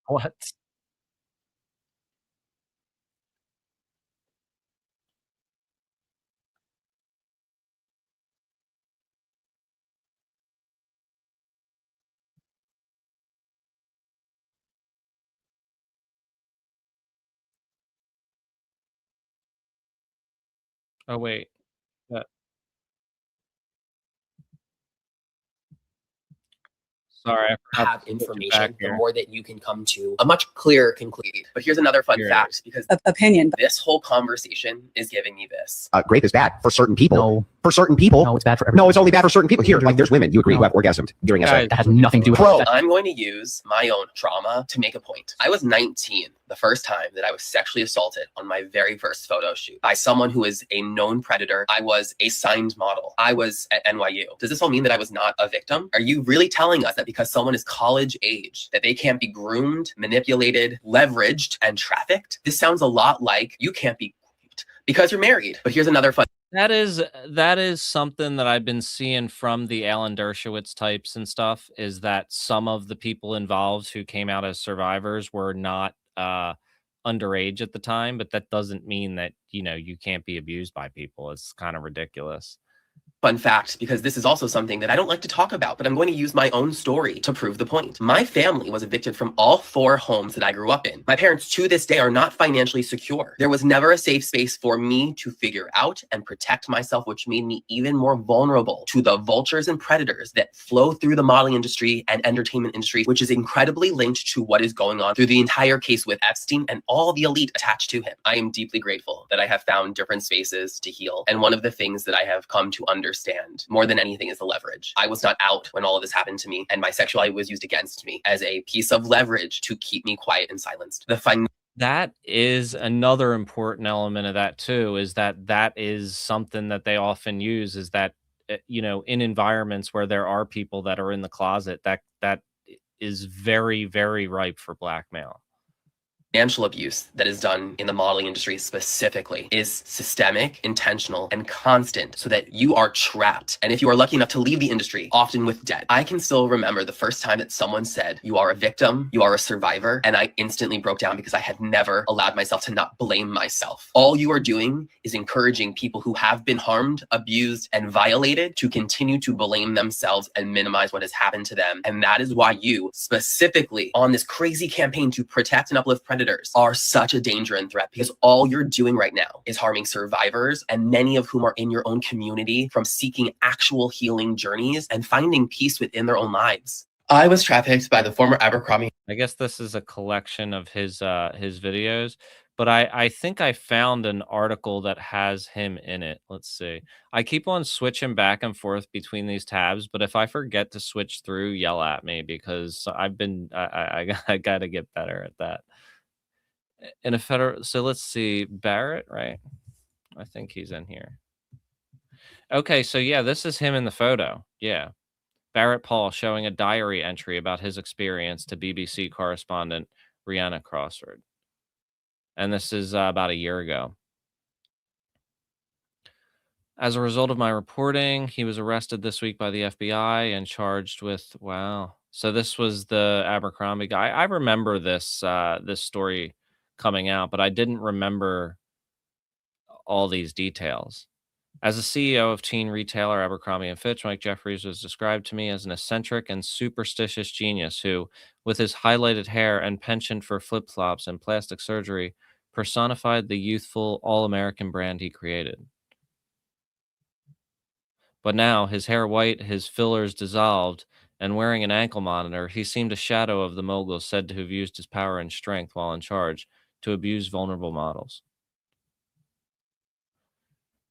What? Oh, wait. Uh, Sorry, I forgot Have to switch it back information, the here. more that you can come to a much clearer conclusion. But here's another fun Here it fact, because Opinion. this whole conversation is giving me this. Grape is bad for certain people. No. For certain people. No, it's bad for everyone. No, it's only bad for certain people. Here, like there's women, you agree, No. who have orgasmed during Guys, SO. That has nothing to do with Bro. it. I'm going to use my own trauma to make a point. I was 19 the first time that I was sexually assaulted on my very first photo shoot by someone who is a known predator. I was a signed model. I was at NYU. Does this all mean that I was not a victim? Are you really telling us that because someone is college age, that they can't be groomed, manipulated, leveraged, and trafficked? This sounds a lot like you can't be because you're married. But here's another fun. That is something that I've been seeing from the Alan Dershowitz types and stuff, is that some of the people involved who came out as survivors were not underage at the time, but that doesn't mean that, you know, you can't be abused by people. It's kind of ridiculous. Fun fact, because this is also something that I don't like to talk about, but I'm going to use my own story to prove the point. My family was evicted from all 4 homes that I grew up in. My parents to this day are not financially secure. There was never a safe space for me to figure out and protect myself, which made me even more vulnerable to the vultures and predators that flow through the modeling industry and entertainment industry, which is incredibly linked to what is going on through the entire case with Epstein and all the elite attached to him. I am deeply grateful that I have found different spaces to heal. And one of the things that I have come to understand more than anything is the leverage. I was not out when all of this happened to me, and my sexuality was used against me as a piece of leverage to keep me quiet and silenced. That is another important element of that too, is that is something that they often use, is that, you know, in environments where there are people that are in the closet, that is very, very ripe for blackmail. Financial abuse that is done in the modeling industry specifically is systemic, intentional, and constant, so that you are trapped. And if you are lucky enough to leave the industry, often with debt. I can still remember the first time that someone said, "You are a victim, you are a survivor," and I instantly broke down because I had never allowed myself to not blame myself. All you are doing is encouraging people who have been harmed, abused, and violated to continue to blame themselves and minimize what has happened to them. And that is why you, specifically on this crazy campaign to protect and uplift predators, are such a danger and threat, because all you're doing right now is harming survivors, and many of whom are in your own community, from seeking actual healing journeys and finding peace within their own lives. I was trafficked by the former Abercrombie. I guess this is a collection of his videos, but I think I found an article that has him in it. Let's see. I keep on switching back and forth between these tabs, but if I forget to switch through, yell at me, because I got to get better at that. In a federal, so let's see, Barrett, right? I think he's in here. Okay, so yeah, this is him in the photo. Yeah. Barrett Paul showing a diary entry about his experience to BBC correspondent Rihanna Crawford. And this is about a year ago. As a result of my reporting, he was arrested this week by the FBI and charged with, wow. So this was the Abercrombie guy. I remember this this story coming out, but I didn't remember all these details. As a CEO of teen retailer Abercrombie and Fitch, Mike Jeffries was described to me as an eccentric and superstitious genius who, with his highlighted hair and penchant for flip-flops and plastic surgery, personified the youthful all-American brand he created. But now, his hair white, his fillers dissolved, and wearing an ankle monitor, he seemed a shadow of the mogul said to have used his power and strength while in charge to abuse vulnerable models.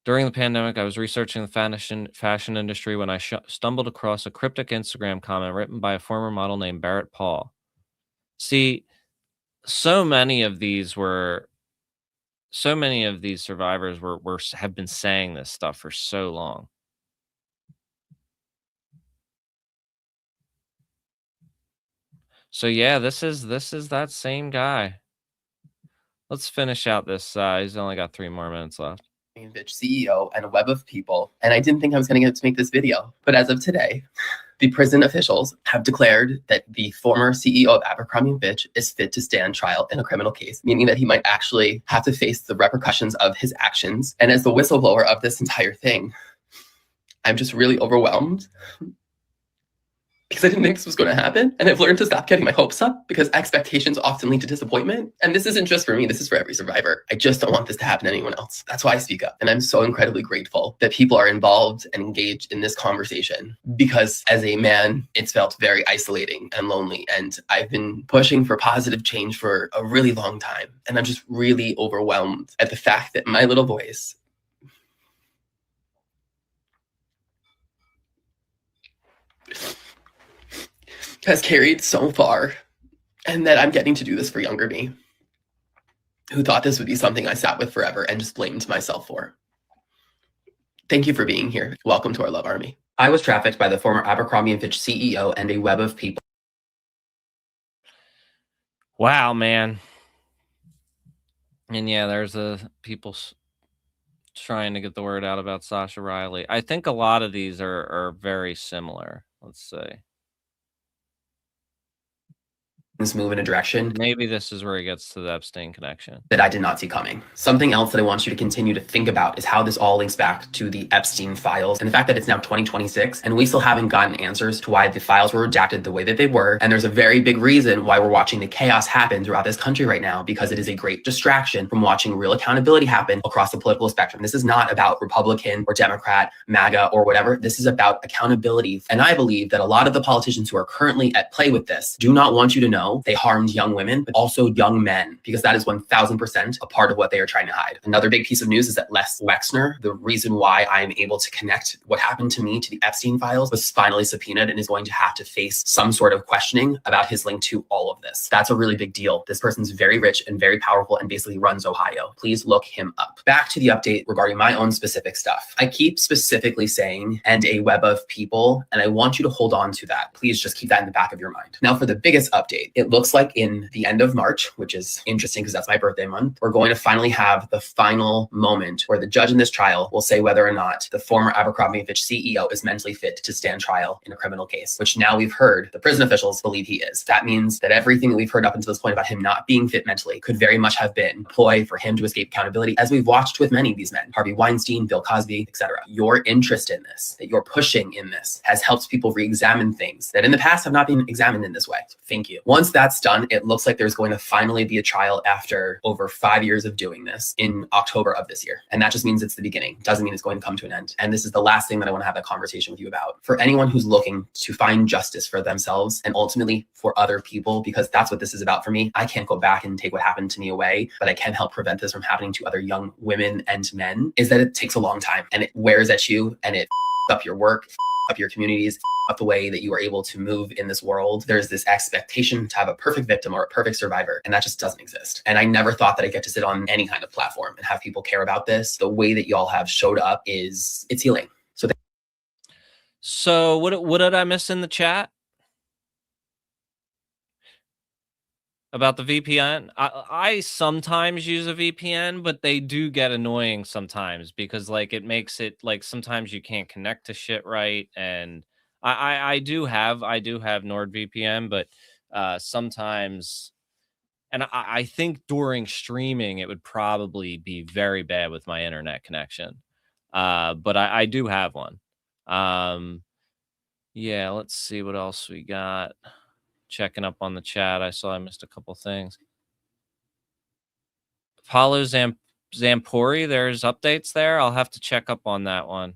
During the pandemic, I was researching the fashion industry when I stumbled across a cryptic Instagram comment written by a former model named Barrett Paul. See, so many of these survivors have been saying this stuff for so long. So yeah, this is that same guy. Let's finish out this. He's only got 3 more minutes left. Bitch CEO and a web of people, and I didn't think I was going to get to make this video, but as of today, The prison officials have declared that the former CEO of Abercrombie & Fitch is fit to stand trial in a criminal case, meaning that he might actually have to face the repercussions of his actions. And as the whistleblower of this entire thing, I'm just really overwhelmed because I didn't think this was going to happen. And I've learned to stop getting my hopes up because expectations often lead to disappointment. And this isn't just for me, this is for every survivor. I just don't want this to happen to anyone else. That's why I speak up. And I'm so incredibly grateful that people are involved and engaged in this conversation because as a man, it's felt very isolating and lonely. And I've been pushing for positive change for a really long time. And I'm just really overwhelmed at the fact that my little voice has carried so far, and that I'm getting to do this for younger me, who thought this would be something I sat with forever and just blamed myself for. Thank you for being here. Welcome to our love army. I was trafficked by the former Abercrombie & Fitch CEO and a web of people. Wow, man. And yeah, there's people trying to get the word out about Sasha Riley. I think a lot of these are very similar. Let's say. Move in a direction. Maybe this is where he gets to the Epstein connection. That I did not see coming. Something else that I want you to continue to think about is how this all links back to the Epstein files and the fact that it's now 2026 and we still haven't gotten answers to why the files were redacted the way that they were. And there's a very big reason why we're watching the chaos happen throughout this country right now, because it is a great distraction from watching real accountability happen across the political spectrum. This is not about Republican or Democrat, MAGA or whatever. This is about accountability. And I believe that a lot of the politicians who are currently at play with this do not want you to know they harmed young women, but also young men, because that is 1000% a part of what they are trying to hide. Another big piece of news is that Les Wexner, the reason why I'm able to connect what happened to me to the Epstein files, was finally subpoenaed and is going to have to face some sort of questioning about his link to all of this. That's a really big deal. This person's very rich and very powerful and basically runs Ohio. Please look him up. Back to the update regarding my own specific stuff. I keep specifically saying, and a web of people, and I want you to hold on to that. Please just keep that in the back of your mind. Now for the biggest update, it looks like in the end of March, which is interesting because that's my birthday month, we're going to finally have the final moment where the judge in this trial will say whether or not the former Abercrombie & Fitch CEO is mentally fit to stand trial in a criminal case, which now we've heard the prison officials believe he is. That means that everything that we've heard up until this point about him not being fit mentally could very much have been a ploy for him to escape accountability, as we've watched with many of these men, Harvey Weinstein, Bill Cosby, etc. Your interest in this, that you're pushing in this, has helped people re-examine things that in the past have not been examined in this way. So thank you. Once that's done, it looks like there's going to finally be a trial after over 5 years of doing this in October of this year. And that just means it's the beginning. Doesn't mean it's going to come to an end. And this is the last thing that I want to have a conversation with you about. For anyone who's looking to find justice for themselves and ultimately for other people, because that's what this is about for me. I can't go back and take what happened to me away, but I can help prevent this from happening to other young women and men, is that it takes a long time and it wears at you and it up your work, up your communities, up the way that you are able to move in this world. There's this expectation to have a perfect victim or a perfect survivor, and that just doesn't exist. And I never thought that I'd get to sit on any kind of platform and have people care about this. The way that y'all have showed up it's healing. So what did I miss in the chat about the VPN? I sometimes use a VPN, but they do get annoying sometimes because like it makes it like sometimes you can't connect to shit right. And I do have NordVPN, but sometimes, and I think during streaming it would probably be very bad with my internet connection. But I do have one. Yeah, let's see what else we got. Checking up on the chat. I saw I missed a couple things. Paulo Zampori, there's updates there. I'll have to check up on that one.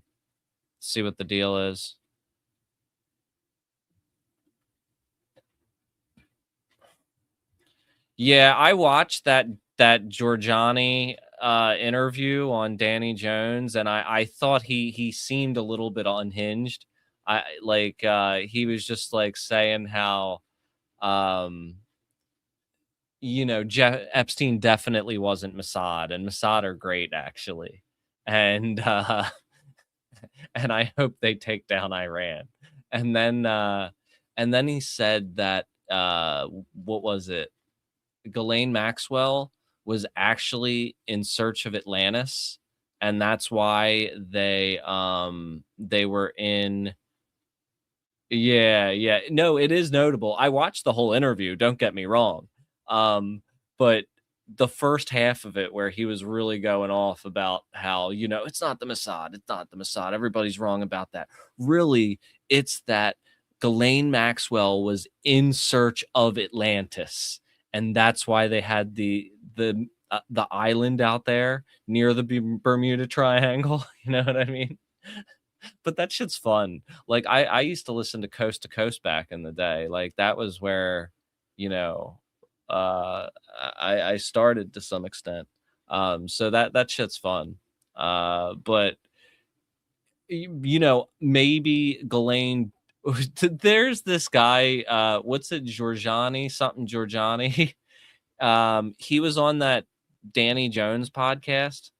See what the deal is. Yeah, I watched that Giorgiani interview on Danny Jones, and I thought he seemed a little bit unhinged. He was just like saying how Epstein definitely wasn't Mossad, and Mossad are great actually. And and I hope they take down Iran. And then he said that what was it? Ghislaine Maxwell was actually in search of Atlantis, and that's why they were in Yeah. No, it is notable. I watched the whole interview, don't get me wrong. But the first half of it where he was really going off about how, it's not the Mossad, it's not the Mossad, everybody's wrong about that. Really, it's that Ghislaine Maxwell was in search of Atlantis, and that's why they had the island out there near the Bermuda Triangle. You know what I mean? But that shit's fun. Like I used to listen to Coast back in the day. Like that was where, you know, I started to some extent. So that shit's fun. But maybe Ghislaine. There's this guy. What's it, Giorgiani? Something Giorgiani. He was on that Danny Jones podcast.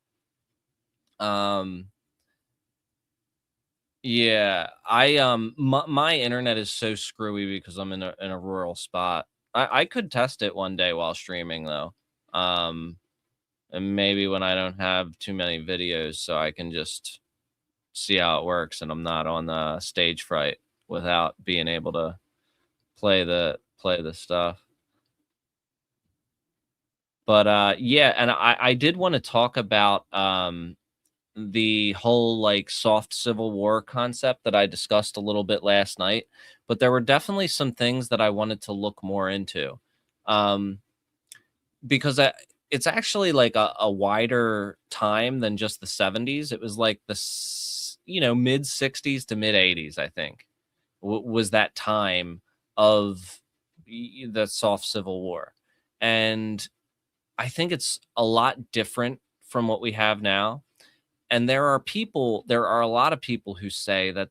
Yeah, my internet is so screwy because I'm in a rural spot. I could test it one day while streaming though. And maybe when I don't have too many videos, so I can just see how it works, and I'm not on the stage fright without being able to play the stuff. But yeah, and I did want to talk about the whole like soft civil war concept that I discussed a little bit last night, but there were definitely some things that I wanted to look more into. Because it's actually like a wider time than just the 70s. It was like the mid 60s to mid 80s, I think, was that time of the soft civil war. And I think it's a lot different from what we have now. And there are a lot of people who say that,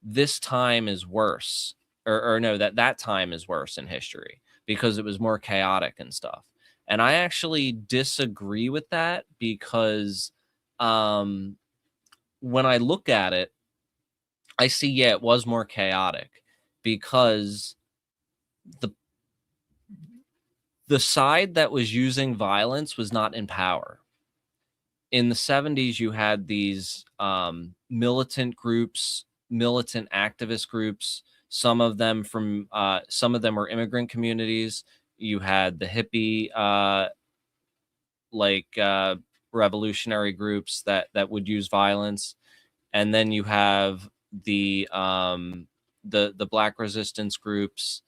this time is worse, or no, that time is worse in history because it was more chaotic and stuff. And I actually disagree with that because when I look at it, I see, yeah, it was more chaotic because the side that was using violence was not in power. In the 70s, you had these militant groups, militant activist groups. Some of them were immigrant communities. You had the hippie, revolutionary groups that would use violence, and then you have the black resistance groups,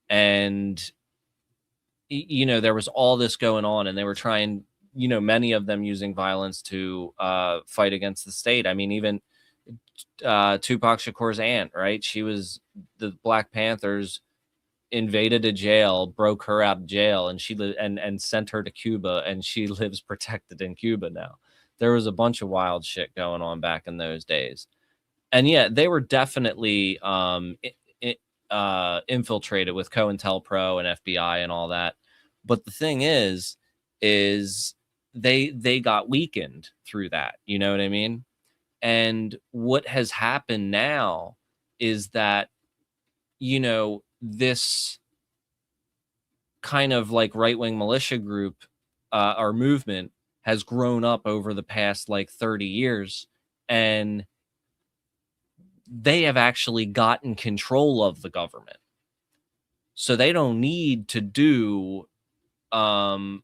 and there was all this going on, and they were trying. Many of them using violence to fight against the state. I mean, even Tupac Shakur's aunt, right? She was the Black Panthers invaded a jail, broke her out of jail, and she and sent her to Cuba, and she lives protected in Cuba now. There was a bunch of wild shit going on back in those days, and yeah, they were definitely infiltrated with COINTELPRO and FBI and all that. But the thing is they got weakened through that. You know what I mean? And what has happened now is that, this kind of like right-wing militia group or movement has grown up over the past like 30 years, and they have actually gotten control of the government. So they don't need to do random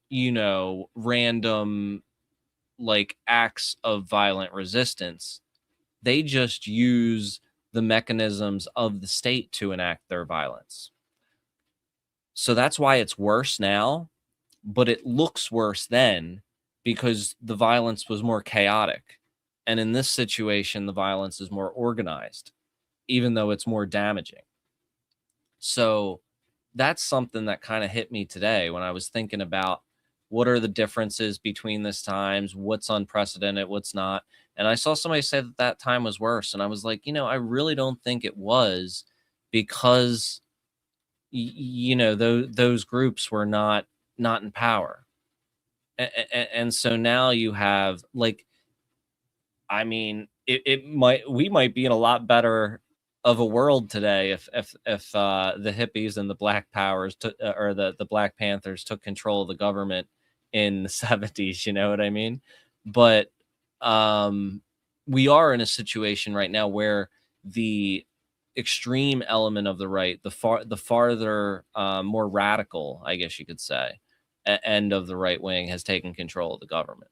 like acts of violent resistance. They just use the mechanisms of the state to enact their violence. So that's why it's worse now, but it looks worse then because the violence was more chaotic. And in this situation, the violence is more organized, even though it's more damaging. So that's something that kind of hit me today when I was thinking about what are the differences between this times, what's unprecedented, what's not. And I saw somebody say that time was worse. And I was like, I really don't think it was, because, those groups were not in power. And so now you have like, I mean, we might be in a lot better of a world today if the hippies and the Black Powers or the Black Panthers took control of the government in the 70s. You know what I mean? But we are in a situation right now where the extreme element of the right, the farther, more radical, I guess you could say, end of the right wing has taken control of the government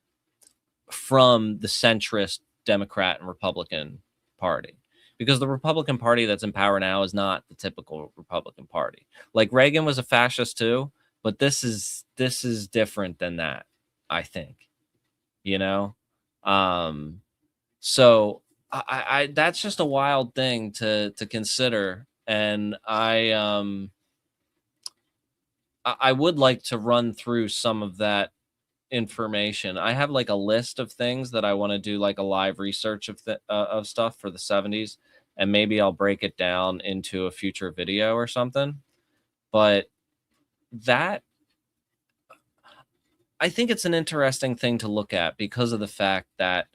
from the centrist Democrat and Republican Party. Because the Republican Party that's in power now is not the typical Republican Party. Like Reagan was a fascist too, but this is different than that, I think. You know? So I that's just a wild thing to consider. And I would like to run through some of that information. I have like a list of things that I want to do, like a live research of stuff for the 70s, and maybe I'll break it down into a future video or something. But that, I think it's an interesting thing to look at because of the fact that,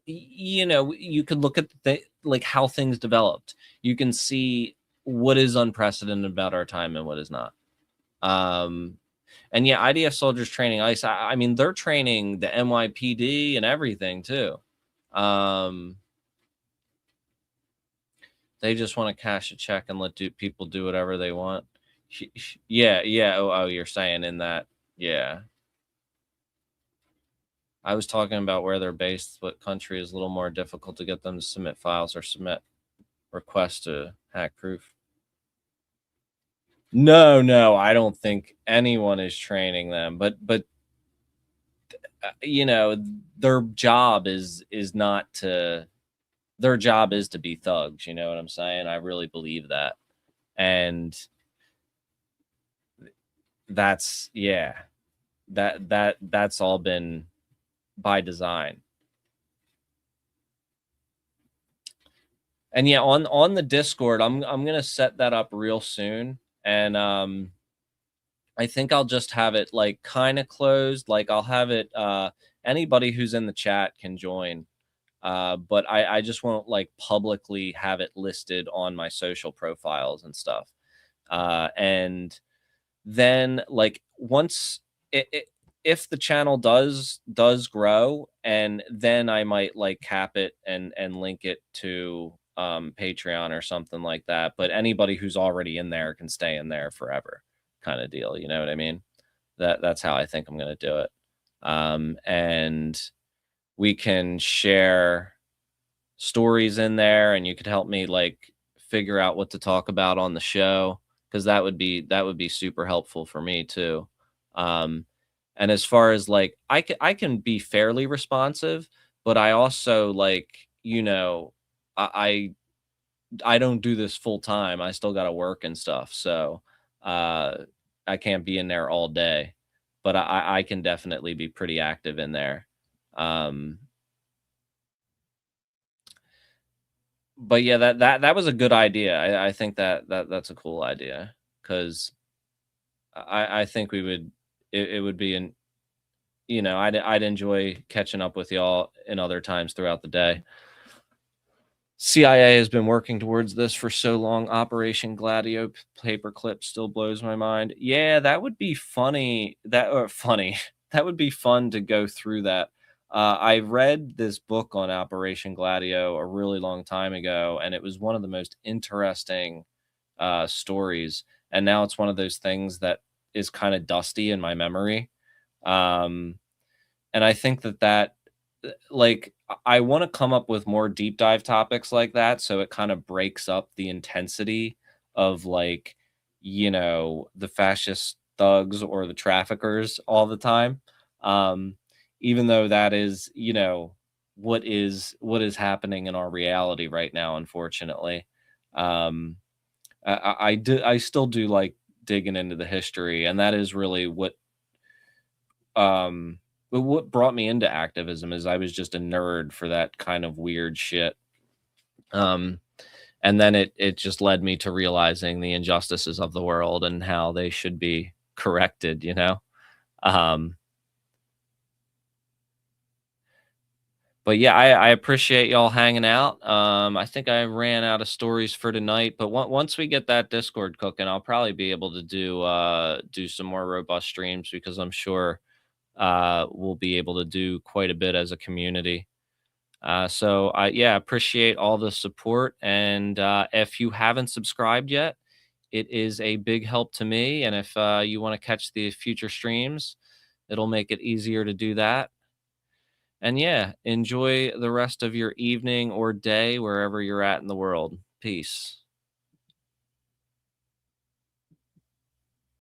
you know, you could look at like how things developed. You can see what is unprecedented about our time and what is not. And yeah, IDF soldiers training ICE. I mean, they're training the NYPD and everything too. They just want to cash a check and let people do whatever they want. Yeah, yeah. Oh, you're saying in that. Yeah. I was talking about where they're based, what country is a little more difficult to get them to submit files or submit requests to hack proof. No, I don't think anyone is training them, but you know, their job is not to, their job is to be thugs. You know what I'm saying? I really believe that. And that's, yeah, that's all been by design. And yeah, on the Discord, I'm gonna set that up real soon. And I think I'll just have it like kind of closed. Like I'll have it, anybody who's in the chat can join. But I just won't like publicly have it listed on my social profiles and stuff. And then like once if the channel does grow, and then I might like cap it and link it to Patreon or something like that. But anybody who's already in there can stay in there forever, kind of deal. You know what I mean? That's how I think I'm going to do it. And we can share stories in there, and you could help me like figure out what to talk about on the show, because that would be super helpful for me too. And as far as like I can be fairly responsive, but I also like, you know, I don't do this full time. I still got to work and stuff. So I can't be in there all day, but I can definitely be pretty active in there. But yeah, that was a good idea. I think that's a cool idea, because I think it would be an, you know, I'd enjoy catching up with y'all in other times throughout the day. CIA has been working towards this for so long. Operation Gladio paperclip still blows my mind. Yeah, that would be funny. That would be fun to go through that. I read this book on Operation Gladio a really long time ago, and it was one of the most interesting stories. And now it's one of those things that is kind of dusty in my memory. And I think that like I want to come up with more deep dive topics like that, so it kind of breaks up the intensity of like, you know, the fascist thugs or the traffickers all the time. Even though that is, you know, what is happening in our reality right now, unfortunately. I still do like digging into the history, and that is really what brought me into activism. Is I was just a nerd for that kind of weird shit. And then it just led me to realizing the injustices of the world and how they should be corrected, you know? But yeah, I appreciate y'all hanging out. I think I ran out of stories for tonight, but once we get that Discord cooking, I'll probably be able to do some more robust streams, because I'm sure we'll be able to do quite a bit as a community. So I yeah, appreciate all the support. And if you haven't subscribed yet, it is a big help to me. And if you want to catch the future streams, it'll make it easier to do that. And yeah, enjoy the rest of your evening or day wherever you're at in the world. Peace.